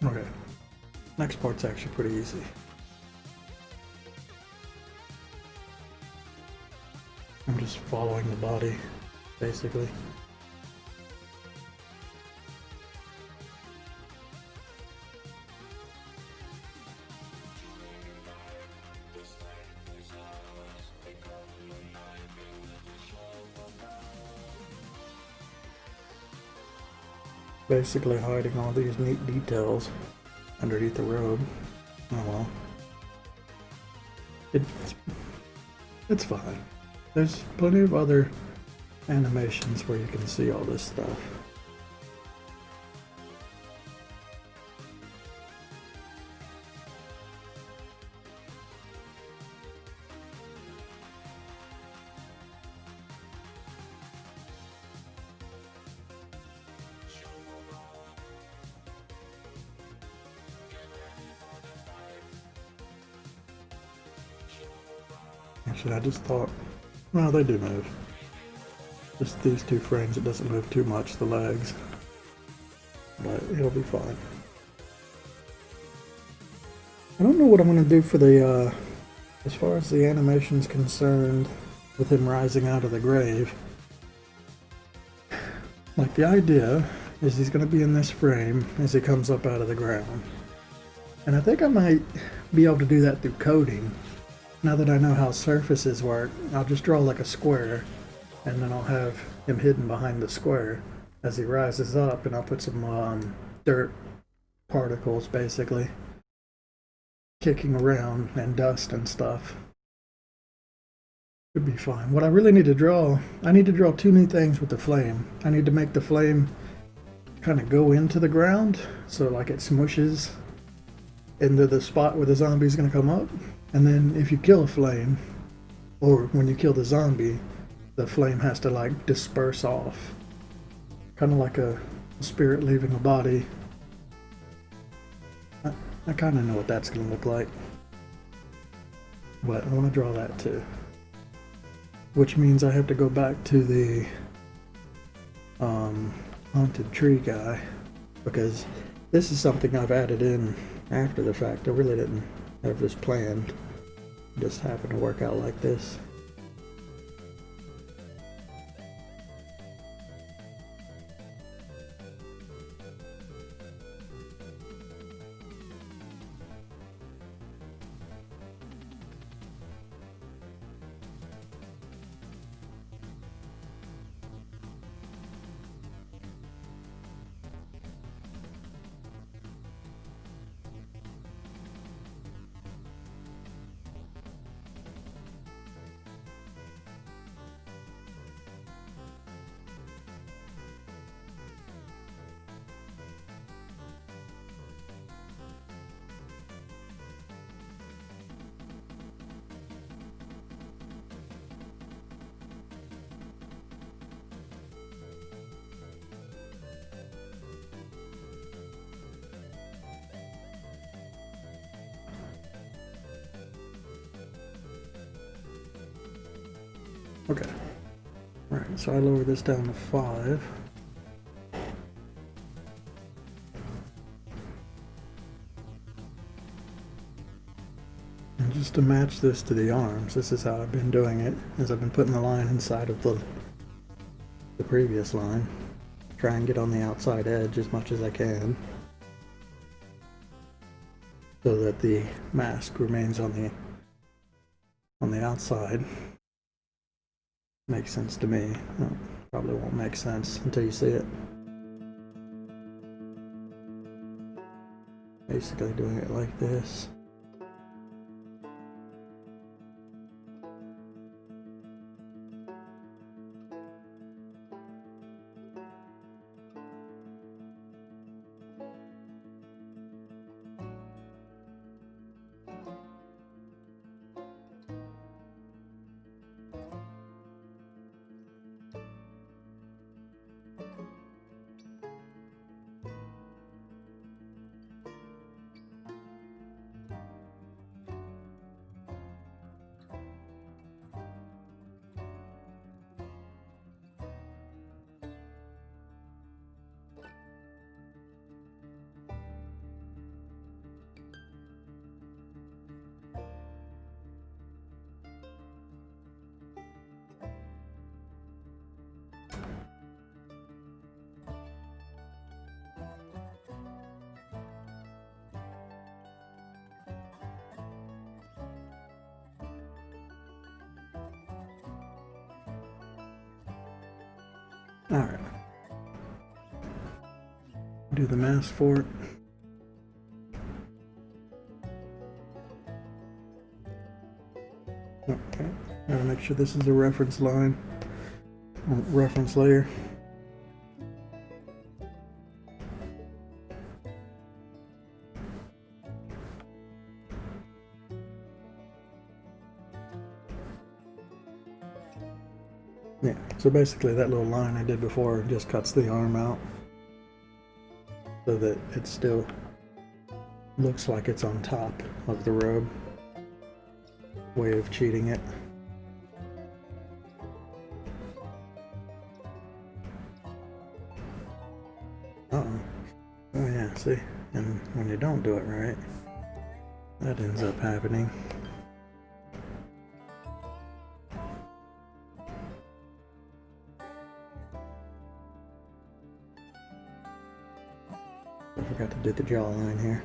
Okay. Next part's actually pretty easy. I'm just following the body, basically. Basically hiding all these neat details underneath the robe. Oh well. It's fine. There's plenty of other animations where you can see all this stuff. Actually, I just thought, well, they do move. Just these two frames, it doesn't move too much, the legs. But it'll be fine. I don't know what I'm going to do for the, as far as the animation's concerned, with him rising out of the grave. Like, the idea is he's going to be in this frame as he comes up out of the ground. And I think I might be able to do that through coding. Now that I know how surfaces work, I'll just draw like a square, and then I'll have him hidden behind the square as he rises up, and I'll put some dirt particles, basically, kicking around, and dust and stuff. Should be fine. What I really need to draw, I need to draw two new things with the flame. I need to make the flame kind of go into the ground, so like it smushes into the spot where the zombie's going to come up. And then if you kill a flame, or when you kill the zombie, the flame has to like disperse off. Kind of like a spirit leaving a body. I kind of know what that's going to look like. But I want to draw that too. Which means I have to go back to the haunted tree guy, because this is something I've added in after the fact. I really didn't have this planned. It just happened to work out like this. Okay. Alright, so I lower this down to 5. And just to match this to the arms, this is how I've been doing it, is I've been putting the line inside of the previous line. Try and get on the outside edge as much as I can, so that the mask remains on the outside. Makes sense to me. Well, probably won't make sense until you see it. Basically doing it like this. Alright. Do the mask for it. Okay. Gotta make sure this is a reference line. Reference layer. Yeah, so basically that little line I did before just cuts the arm out so that it still looks like it's on top of the robe. Way of cheating it. Uh-oh. Oh yeah, see? And when you don't do it right, that ends up happening. I forgot to do the jawline here.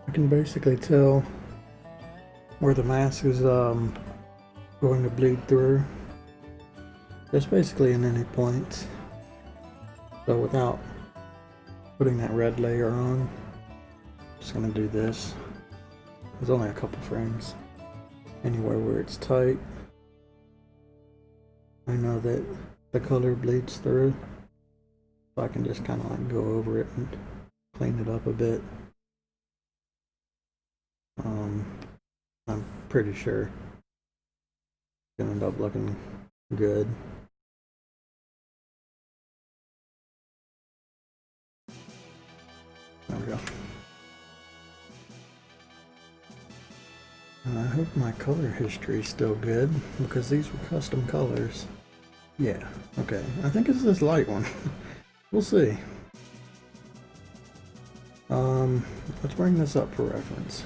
I can basically tell where the mask is going to bleed through. Just basically in any points. So without putting that red layer on, just going to do this. There's only a couple frames. Anywhere where it's tight, I know that the color bleeds through. So I can just kind of like go over it and clean it up a bit. I'm pretty sure it's gonna end up looking good. There we go. I hope my color history is still good because these were custom colors. Yeah, okay. I think it's this light one. We'll see. Let's bring this up for reference.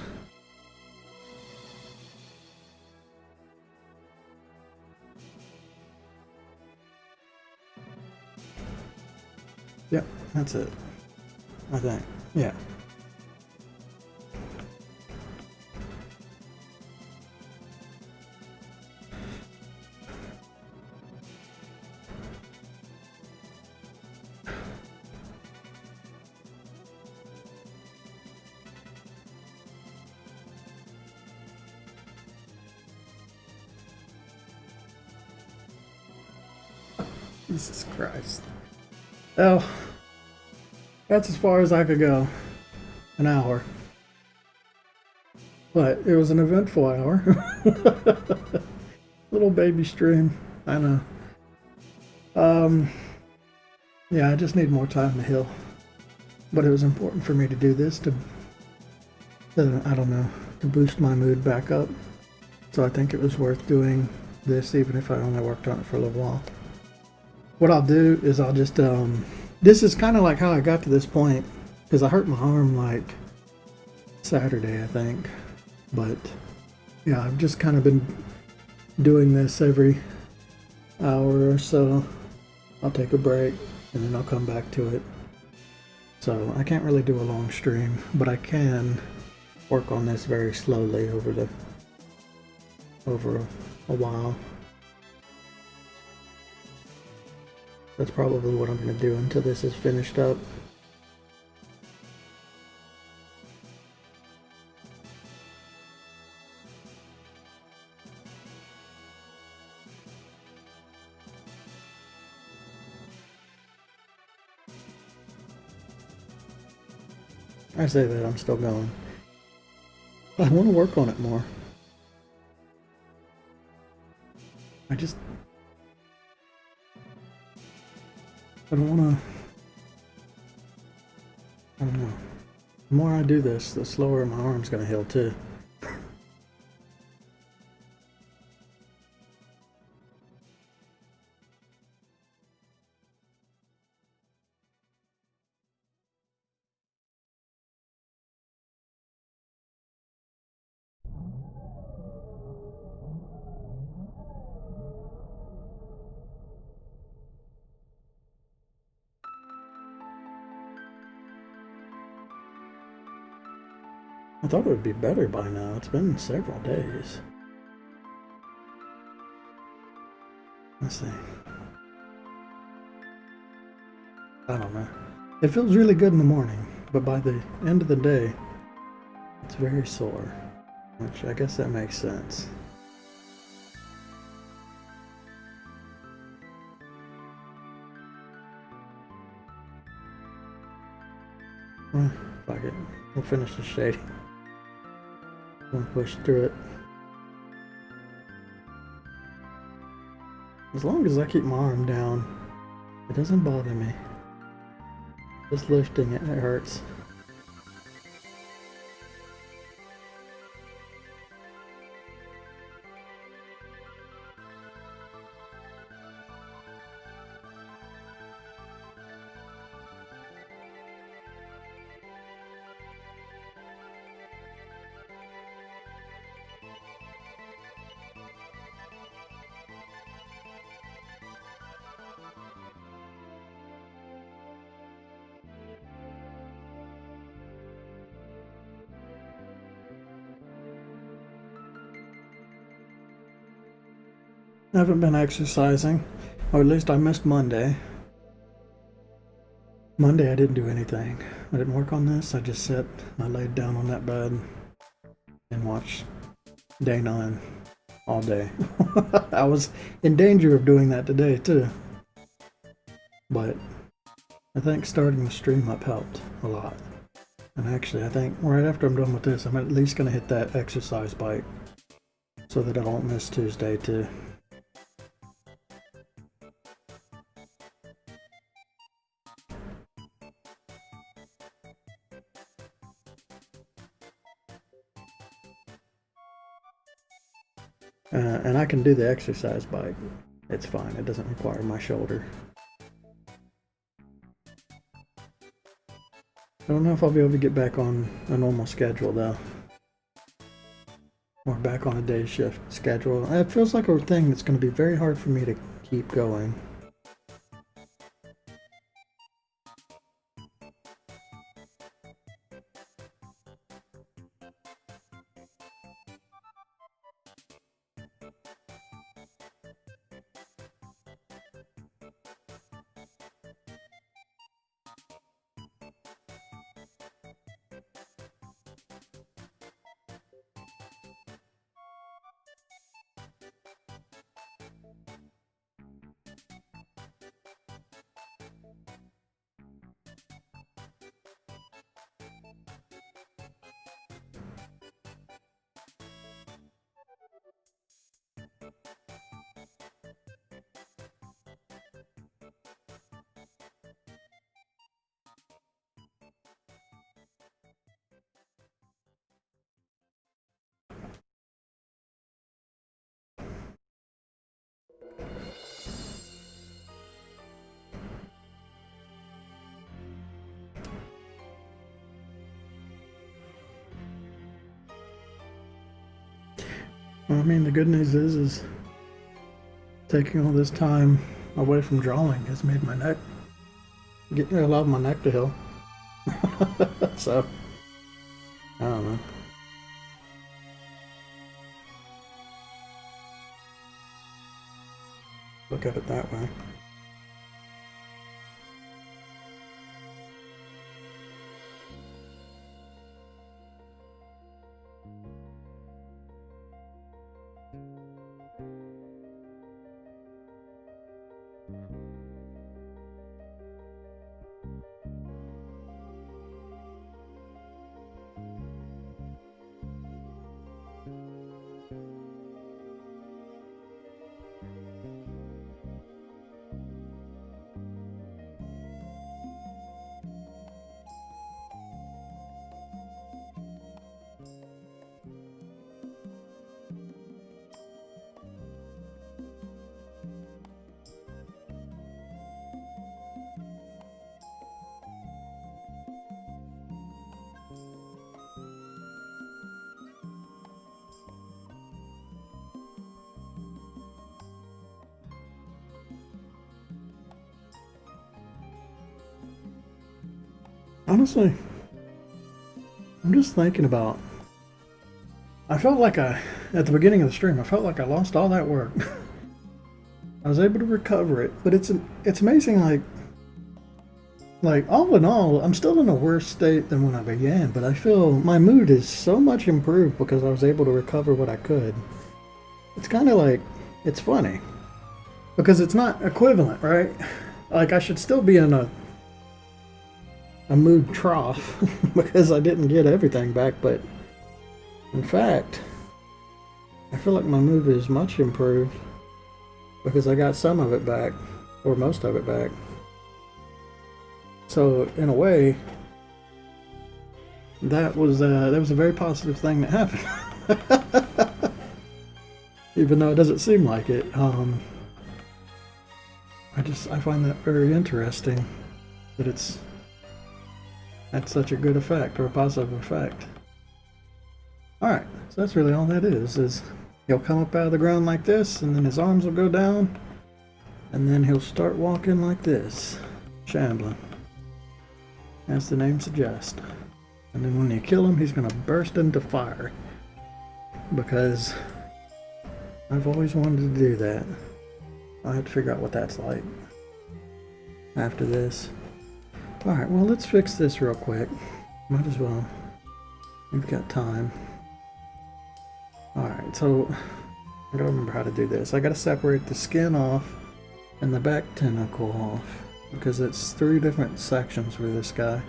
Yep, that's it. I think. Yeah. Jesus Christ. Oh, that's as far as I could go. An hour. But it was an eventful hour. Little baby stream. I know. Yeah, I just need more time to heal. But it was important for me to do this to I don't know, to boost my mood back up. So I think it was worth doing this even if I only worked on it for a little while. What I'll do is I'll just, this is kind of like how I got to this point, because I hurt my arm like Saturday, I think. But yeah, I've just kind of been doing this every hour or so. I'll take a break and then I'll come back to it. So I can't really do a long stream, but I can work on this very slowly over a while. That's probably what I'm going to do until this is finished up. I say that, I'm still going. I want to work on it more. I don't want to. I don't know. The more I do this, the slower my arm's going to heal too. I thought it would be better by now. It's been several days. Let's see. I don't know. It feels really good in the morning, but by the end of the day, it's very sore. Which I guess that makes sense. Well, fuck it. We'll finish the shading. We'll push through it. As long as I keep my arm down, it doesn't bother me. Just lifting it hurts. I haven't been exercising, or at least I missed Monday. Monday I didn't do anything. I didn't work on this. I just sat, I laid down on that bed and watched Day 9 all day. I was in danger of doing that today too. But I think starting the stream up helped a lot. And actually I think right after I'm done with this, I'm at least going to hit that exercise bike so that I don't miss Tuesday too. And I can do the exercise bike. It's fine. It doesn't require my shoulder. I don't know if I'll be able to get back on a normal schedule though. Or back on a day shift schedule. It feels like a thing that's going to be very hard for me to keep going. Well, I mean, the good news is taking all this time away from drawing has made my neck, allowed my neck to heal. So, I don't know. Look at it that way. Honestly, I'm just thinking about. I felt like at the beginning of the stream, I felt like I lost all that work. I was able to recover it, but it's amazing. Like all in all, I'm still in a worse state than when I began, but I feel my mood is so much improved because I was able to recover what I could. It's kind of like, it's funny because it's not equivalent, right? Like I should still be in a mood trough because I didn't get everything back, but in fact, I feel like my mood is much improved because I got some of it back, or most of it back. So in a way, that was a very positive thing that happened. Even though it doesn't seem like it, I find that very interesting that it's had such a good effect, or a positive effect. Alright, so that's really all that is he'll come up out of the ground like this, and then his arms will go down, and then he'll start walking like this, shambling, as the name suggests. And then when you kill him, he's going to burst into fire, because I've always wanted to do that. I have to figure out what that's like after this. Alright, well, let's fix this real quick. Might as well. We've got time. Alright, so I gotta remember how to do this. I gotta separate the skin off and the back tentacle off, because it's 3 different sections for this guy.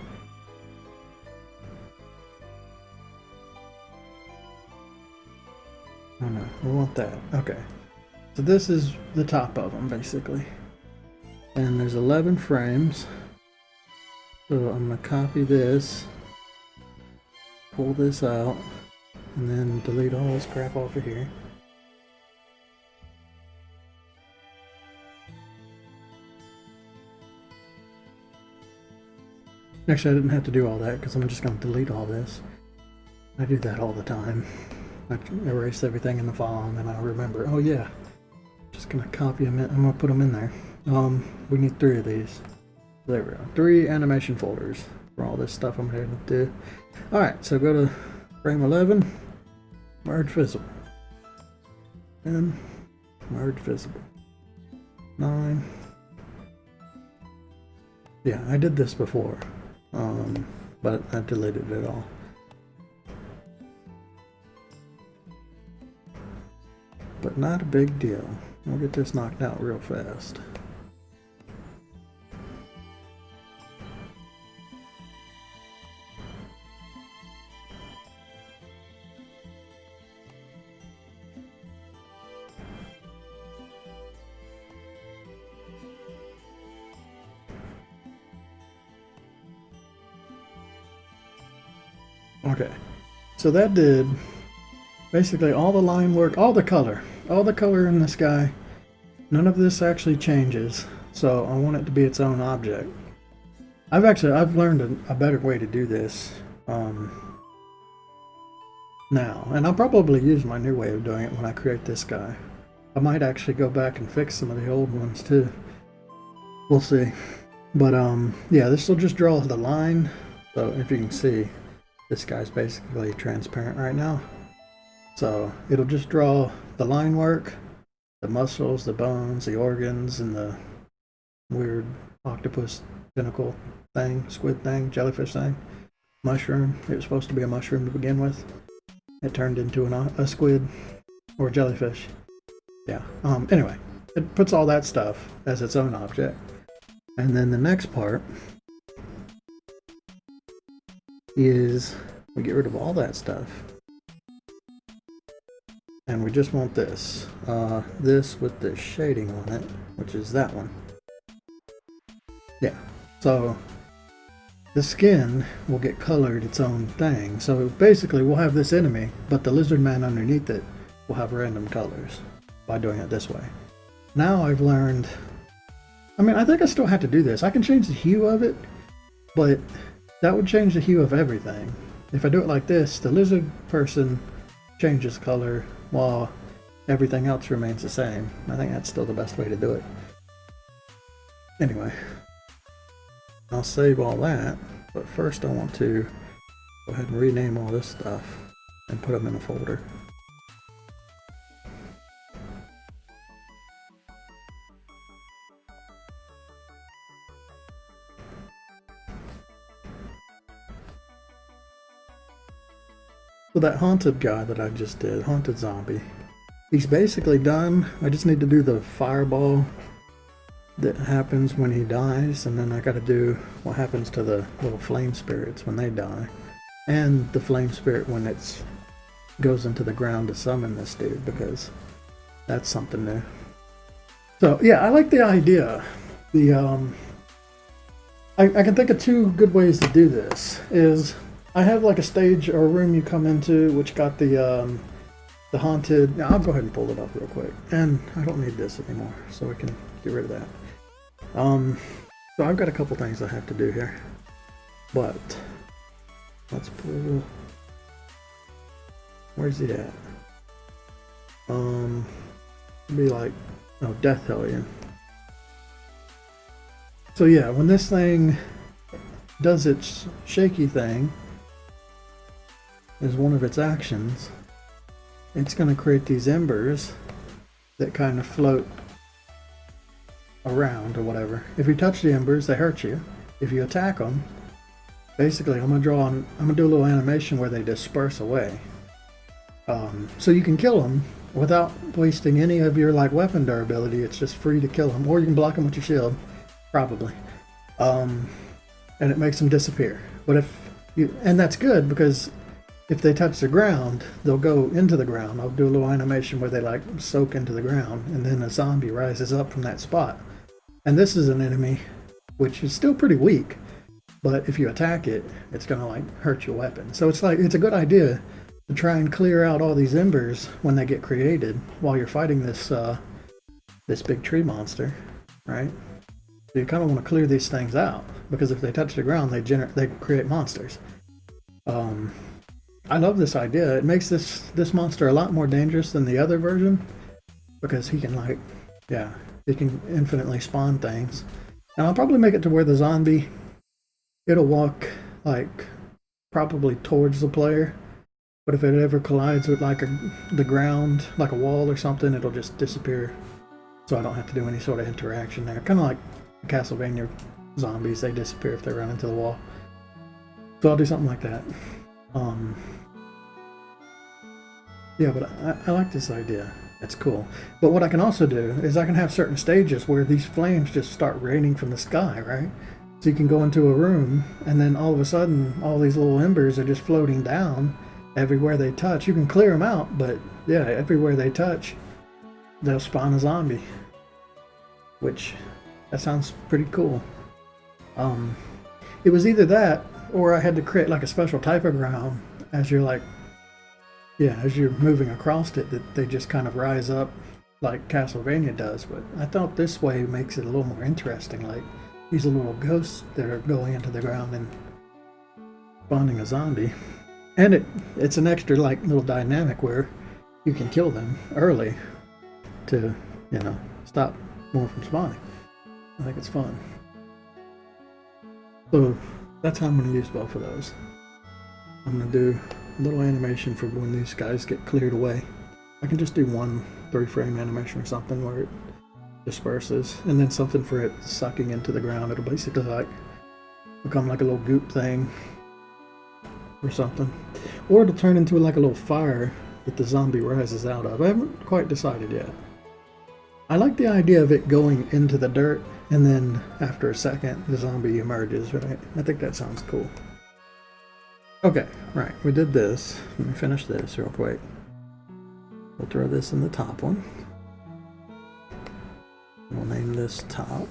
Oh no, we want that. Okay. So this is the top of them, basically. And there's 11 frames. So I'm going to copy this, pull this out, and then delete all this crap off of here. Actually, I didn't have to do all that because I'm just going to delete all this. I do that all the time. I erase everything in the file and then I remember, oh yeah, just going to copy them in. I'm going to put them in there. We need 3 of these. There we go. 3 animation folders for all this stuff I'm going to do. Alright, so go to frame 11, merge visible. And merge visible. 9. Yeah, I did this before, but I deleted it all. But not a big deal. We'll get this knocked out real fast. Okay, so that did basically all the line work, all the color in the sky. None of this actually changes, so I want it to be its own object. I've learned a better way to do this now, and I'll probably use my new way of doing it when I create this guy. I might actually go back and fix some of the old ones too. We'll see. But yeah, this will just draw the line. So if you can see, this guy's basically transparent right now. So it'll just draw the line work, the muscles, the bones, the organs, and the weird octopus tentacle thing, squid thing, jellyfish thing, mushroom. It was supposed to be a mushroom to begin with. It turned into a squid or jellyfish. Yeah. Anyway, it puts all that stuff as its own object. And then the next part is we get rid of all that stuff. And we just want this. This with the shading on it, which is that one. Yeah. So the skin will get colored its own thing. So basically we'll have this enemy, but the lizard man underneath it will have random colors by doing it this way. Now I've learned, I mean, I think I still have to do this. I can change the hue of it, but that would change the hue of everything. If I do it like this, the lizard person changes color while everything else remains the same. I think that's still the best way to do it. Anyway, I'll save all that, but first I want to go ahead and rename all this stuff and put them in a folder. So that haunted guy that I just did, haunted zombie, he's basically done. I just need to do the fireball that happens when he dies, and then I gotta do what happens to the little flame spirits when they die, and the flame spirit when it goes into the ground to summon this dude, because that's something new. So yeah, I like the idea. I can think of two good ways to do this. Is I have like a stage or a room you come into which got the haunted. I'll go ahead and pull it up real quick, and I don't need this anymore, so we can get rid of that. So I've got a couple things I have to do here, but let's pull. Where's he at? Be like, oh, Death Hellion. So yeah, when this thing does its shaky thing, as one of its actions, it's going to create these embers that kind of float around or whatever. If you touch the embers, they hurt you. If you attack them, basically I'm gonna do a little animation where they disperse away. So you can kill them without wasting any of your like weapon durability. It's just free to kill them, or you can block them with your shield, probably. And it makes them disappear. But and that's good, because if they touch the ground, they'll go into the ground. I'll do a little animation where they like soak into the ground, and then a zombie rises up from that spot. And this is an enemy which is still pretty weak, but if you attack it, it's gonna like hurt your weapon. So it's a good idea to try and clear out all these embers when they get created while you're fighting this this big tree monster, right? So you kind of want to clear these things out, because if they touch the ground, they create monsters. I love this idea. It makes this monster a lot more dangerous than the other version, because he can he can infinitely spawn things. And I'll probably make it to where the zombie, it'll walk like probably towards the player, but if it ever collides with like the ground, like a wall or something, it'll just disappear. So I don't have to do any sort of interaction there. Kind of like the Castlevania zombies, they disappear if they run into the wall. So I'll do something like that. Yeah, but I like this idea. It's cool. But what I can also do is I can have certain stages where these flames just start raining from the sky, right? So you can go into a room, and then all of a sudden, all these little embers are just floating down everywhere they touch. You can clear them out, but yeah, everywhere they touch, they'll spawn a zombie. Which, that sounds pretty cool. It was either that, or I had to create like a special type of ground as you're like, yeah, as you're moving across it, that they just kind of rise up like Castlevania does. But I thought this way makes it a little more interesting, like these are little ghosts that are going into the ground and spawning a zombie. And it's an extra like little dynamic where you can kill them early to, stop more from spawning. I think it's fun. So that's how I'm going to use both of those. I'm going to do a little animation for when these guys get cleared away. I can just do one 3-frame animation or something where it disperses, and then something for it sucking into the ground. It'll basically like become like a little goop thing or something, or it'll turn into like a little fire that the zombie rises out of. I haven't quite decided yet. I like the idea of it going into the dirt and then after a second the zombie emerges, right? I think that sounds cool. Okay, right, we did this. Let me finish this real quick. We'll throw this in the top one. We'll name this top.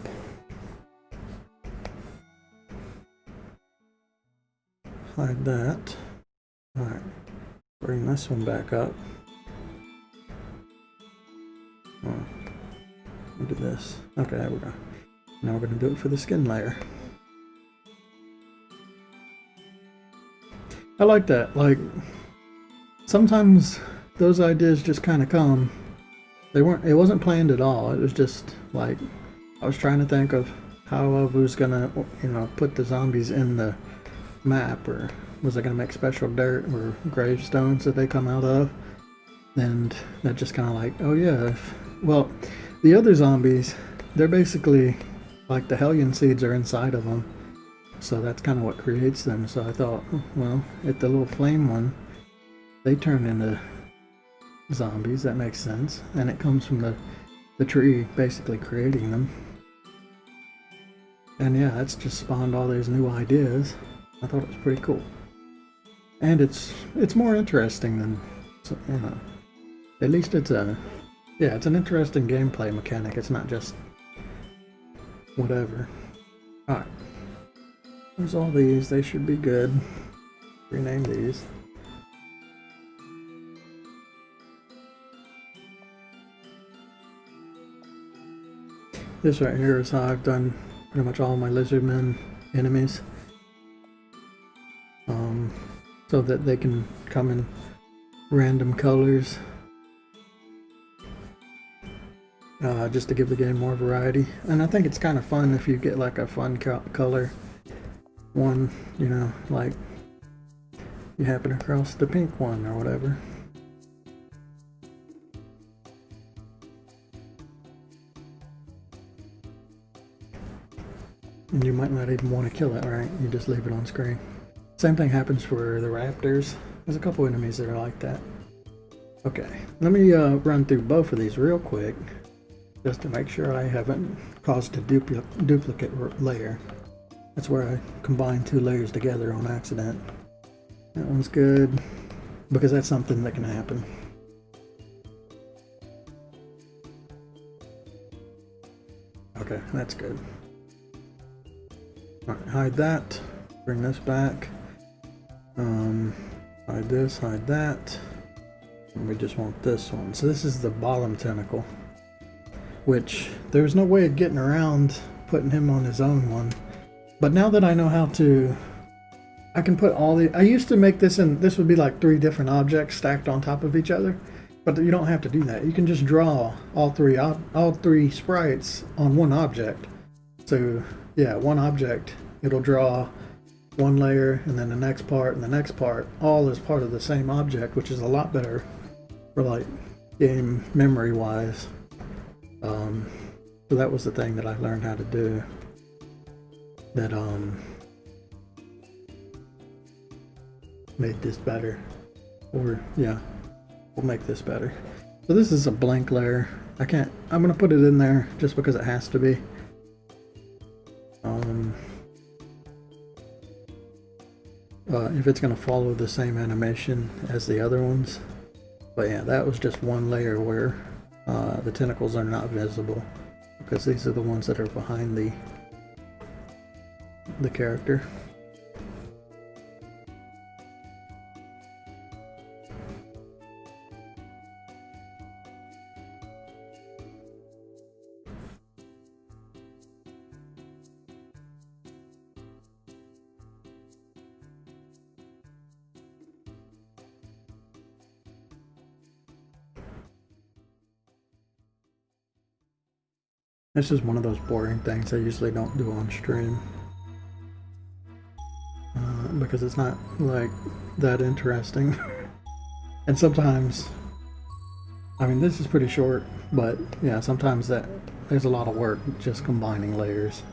Hide that. Alright, bring this one back up. Oh, we'll do this. Okay, there we go. Now we're going to do it for the skin layer. I like that. Like, sometimes those ideas just kind of come. It wasn't planned at all. It was just like, I was trying to think of how I was going to, put the zombies in the map, or was I going to make special dirt or gravestones that they come out of? And that just kind of like, oh yeah, well, the other zombies, they're basically like the Hellion seeds are inside of them, so that's kind of what creates them. So I thought, well, at the little flame one, they turn into zombies. That makes sense, and it comes from the tree basically creating them. And yeah, that's just spawned all these new ideas. I thought it was pretty cool, and it's more interesting than, at least it's an interesting gameplay mechanic. It's not just whatever. Alright, there's all these. They should be good. Rename these. This right here is how I've done pretty much all my lizardmen enemies, so that they can come in random colors, just to give the game more variety. And I think it's kind of fun if you get like a fun color one, like you happen across the pink one or whatever. And you might not even want to kill it, right? You just leave it on screen. Same thing happens for the raptors. There's a couple enemies that are like that. Okay, let me run through both of these real quick, just to make sure I haven't caused a duplicate layer. That's where I combine two layers together on accident. That one's good, because that's something that can happen. Okay, that's good. Alright, hide that. Bring this back. Hide this, hide that. And we just want this one. So this is the bottom tentacle, which there's no way of getting around putting him on his own one. But now that I know how to, I can put all the, I used to make this in, this would be like 3 different objects stacked on top of each other, but you don't have to do that. You can just draw all three sprites on one object. So yeah, one object, it'll draw one layer and then the next part and the next part, all as part of the same object, which is a lot better for like game memory wise. So that was the thing that I learned how to do, that made this better. Or yeah, we'll make this better. So this is a blank layer. I'm gonna put it in there just because it has to be. If it's going to follow the same animation as the other ones. But yeah, that was just one layer where the tentacles are not visible, because these are the ones that are behind the character. This is one of those boring things I usually don't do on stream, because it's not like that interesting. And sometimes I mean, this is pretty short, but yeah, sometimes there's a lot of work just combining layers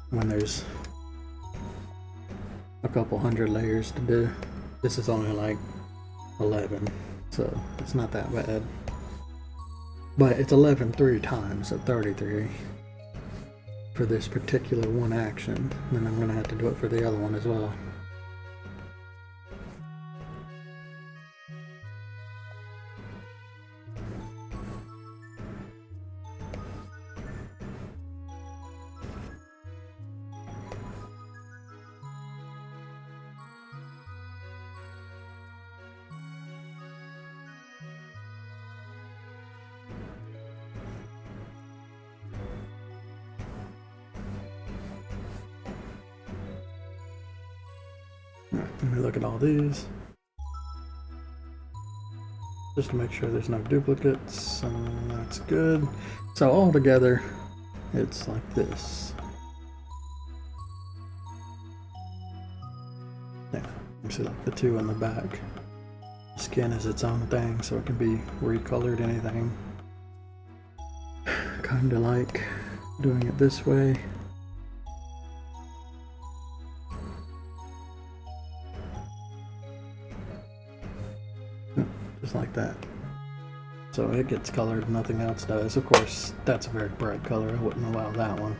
when there's a couple hundred layers to do. This is only like 11, so it's not that bad. But it's 11 three times, so 33 for this particular one action. Then I'm gonna have to do it for the other one as well. Let me look at all these just to make sure there's no duplicates, and that's good. So all together, it's like this. Yeah, you see like the two in the back. Skin is its own thing, so it can be recolored anything. Kinda like doing it this way. Just like that. So it gets colored, nothing else does. Of course, that's a very bright color. I wouldn't allow that one.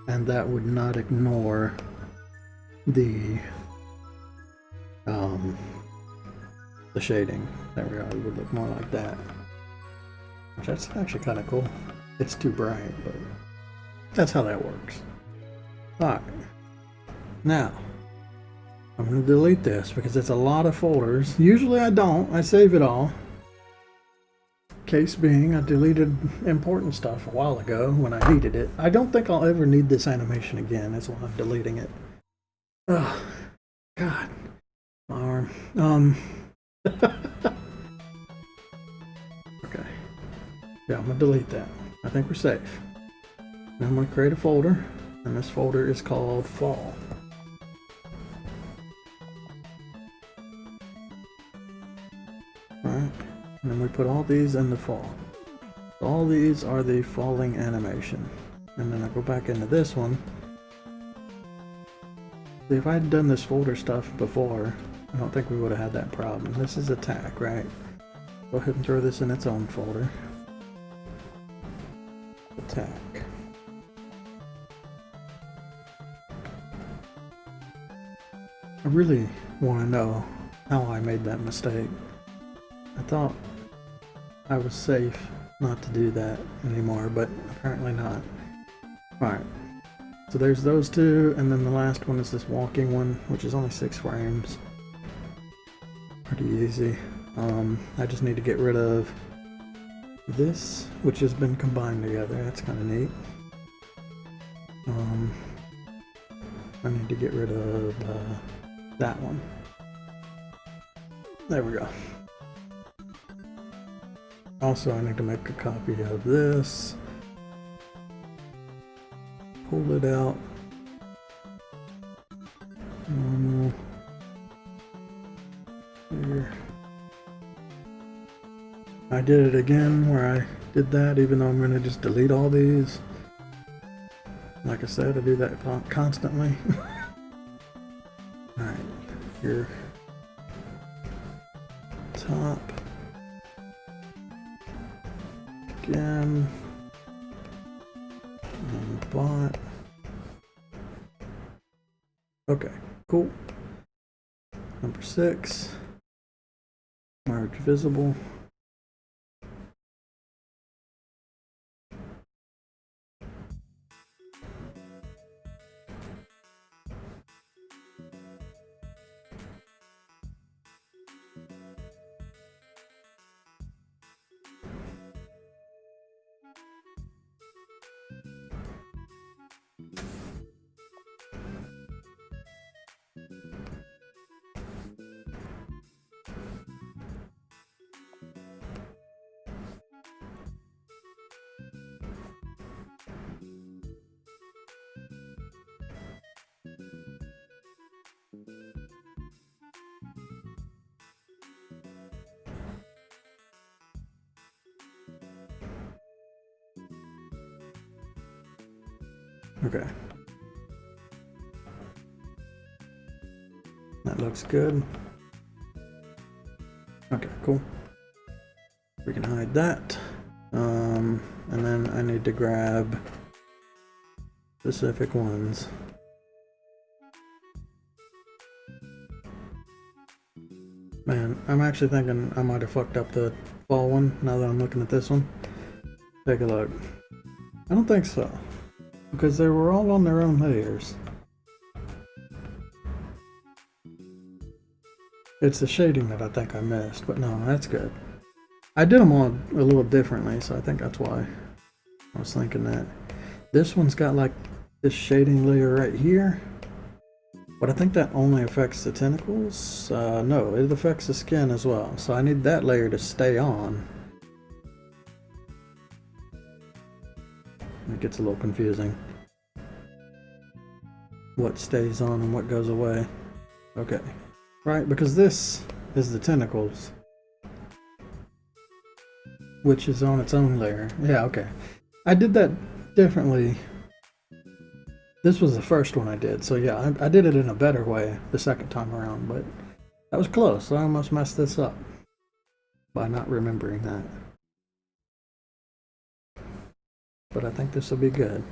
And that would not ignore the shading. There we are. It would look more like that. Which that's actually kind of cool. It's too bright, but that's how that works. Alright. Now, I'm going to delete this because it's a lot of folders. Usually I don't. I save it all. Case being, I deleted important stuff a while ago when I needed it. I don't think I'll ever need this animation again. That's why I'm deleting it. Oh, God. My arm. Okay. Yeah, I'm going to delete that. I think we're safe. Now I'm going to create a folder. And this folder is called Fall. Alright, and then we put all these in the fall. All these are the falling animation. And then I go back into this one. See, if I had done this folder stuff before, I don't think we would have had that problem. This is attack, right? Go ahead and throw this in its own folder. Attack. I really want to know how I made that mistake. I thought I was safe not to do that anymore, but apparently not. Alright, so there's those two, and then the last one is this walking one, which is only 6 frames. Pretty easy. I just need to get rid of this, which has been combined together. That's kind of neat. I need to get rid of that one. There we go. Also, I need to make a copy of this. Pull it out. Normal. Here. I did it again where I did that, even though I'm going to just delete all these. Like I said, I do that constantly. Alright, here. Top. Again. And bot. Okay, cool. Number 6. Merge visible. Okay. That looks good. Okay, cool. We can hide that. And then I need to grab specific ones. Man, I'm actually thinking I might have fucked up the fall one now that I'm looking at this one. Take a look. I don't think so, because they were all on their own layers. It's the shading that I think I missed, but no, that's good. I did them all a little differently, so I think that's why I was thinking that. This one's got like this shading layer right here, but I think that only affects the tentacles. No, it affects the skin as well, so I need that layer to stay on. It gets a little confusing. What stays on and what goes away. Okay. Right, because this is the tentacles, which is on its own layer. Yeah, okay. I did that differently. This was the first one I did, so yeah, I did it in a better way the second time around, but that was close. I almost messed this up by not remembering that. But I think this will be good.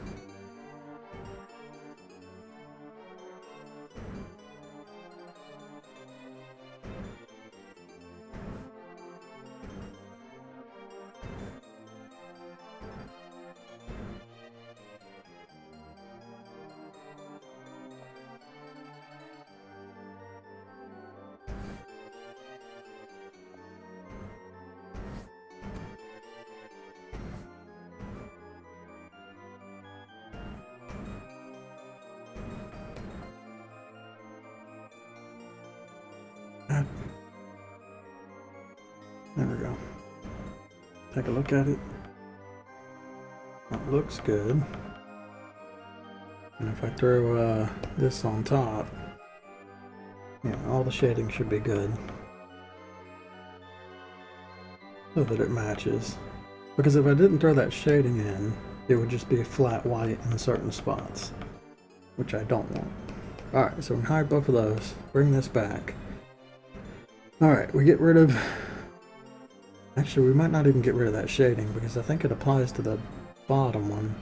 There we go. Take a look at it. It looks good. And if I throw this on top, yeah, all the shading should be good. So that it matches. Because if I didn't throw that shading in, it would just be flat white in certain spots, which I don't want. Alright, so we can hide both of those. Bring this back. Alright, we get rid of... Actually, we might not even get rid of that shading because I think it applies to the bottom one.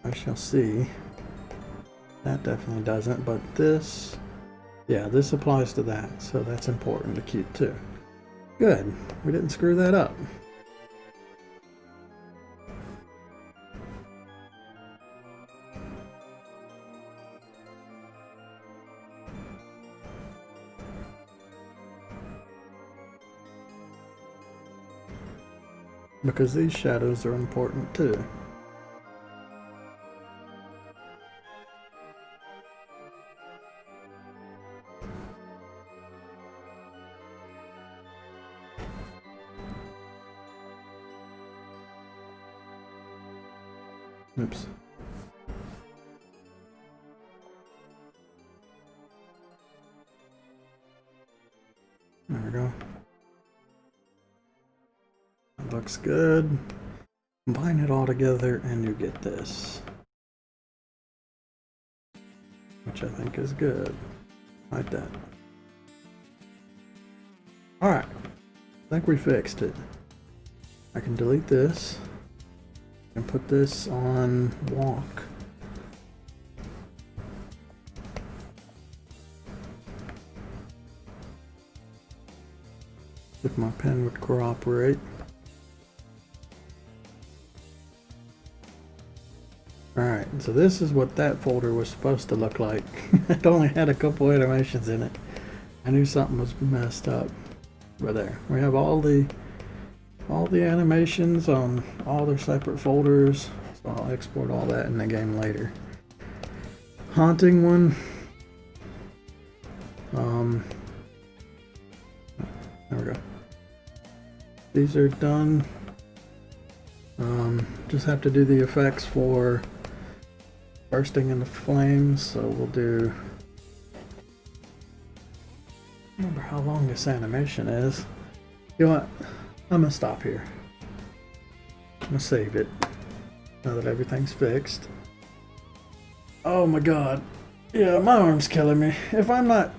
I shall see. That definitely doesn't, but this... Yeah, this applies to that, so that's important to keep too. Good. We didn't screw that up. Because these shadows are important too. Oops. There we go. That looks good. Combine it all together and you get this. Which I think is good. Like that. Alright. I think we fixed it. I can delete this. And put this on walk. If my pen would cooperate. Alright, so this is what that folder was supposed to look like. It only had a couple animations in it. I knew something was messed up. But there, we have all the animations on all their separate folders, so I'll export all that in the game later. Haunting one. There we go. These are done. Just have to do the effects for bursting into flames, so we'll do... I don't remember how long this animation is. You know what? I'm gonna stop here. I'm gonna save it now that everything's fixed. Oh my god. Yeah, my arm's killing me. If I'm not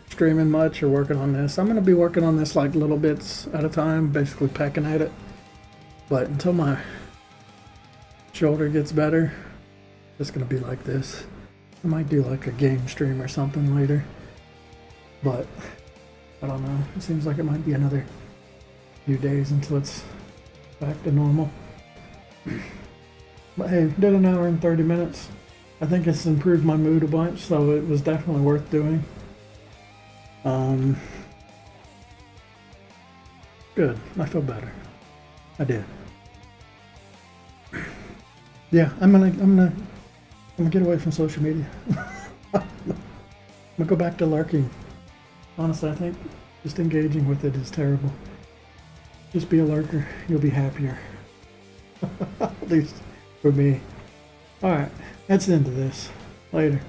streaming much or working on this, I'm gonna be working on this like little bits at a time, basically pecking at it. But until my shoulder gets better, it's gonna be like this. I might do like a game stream or something later. But I don't know. It seems like it might be another few days until it's back to normal. But hey, did an hour and 30 minutes. I think it's improved my mood a bunch, so it was definitely worth doing. Good. I feel better. I did. Yeah, I'm gonna get away from social media. I'm gonna go back to lurking. Honestly, I think just engaging with it is terrible. Just be a lurker. You'll be happier. At least for me. Alright, that's the end of this. Later.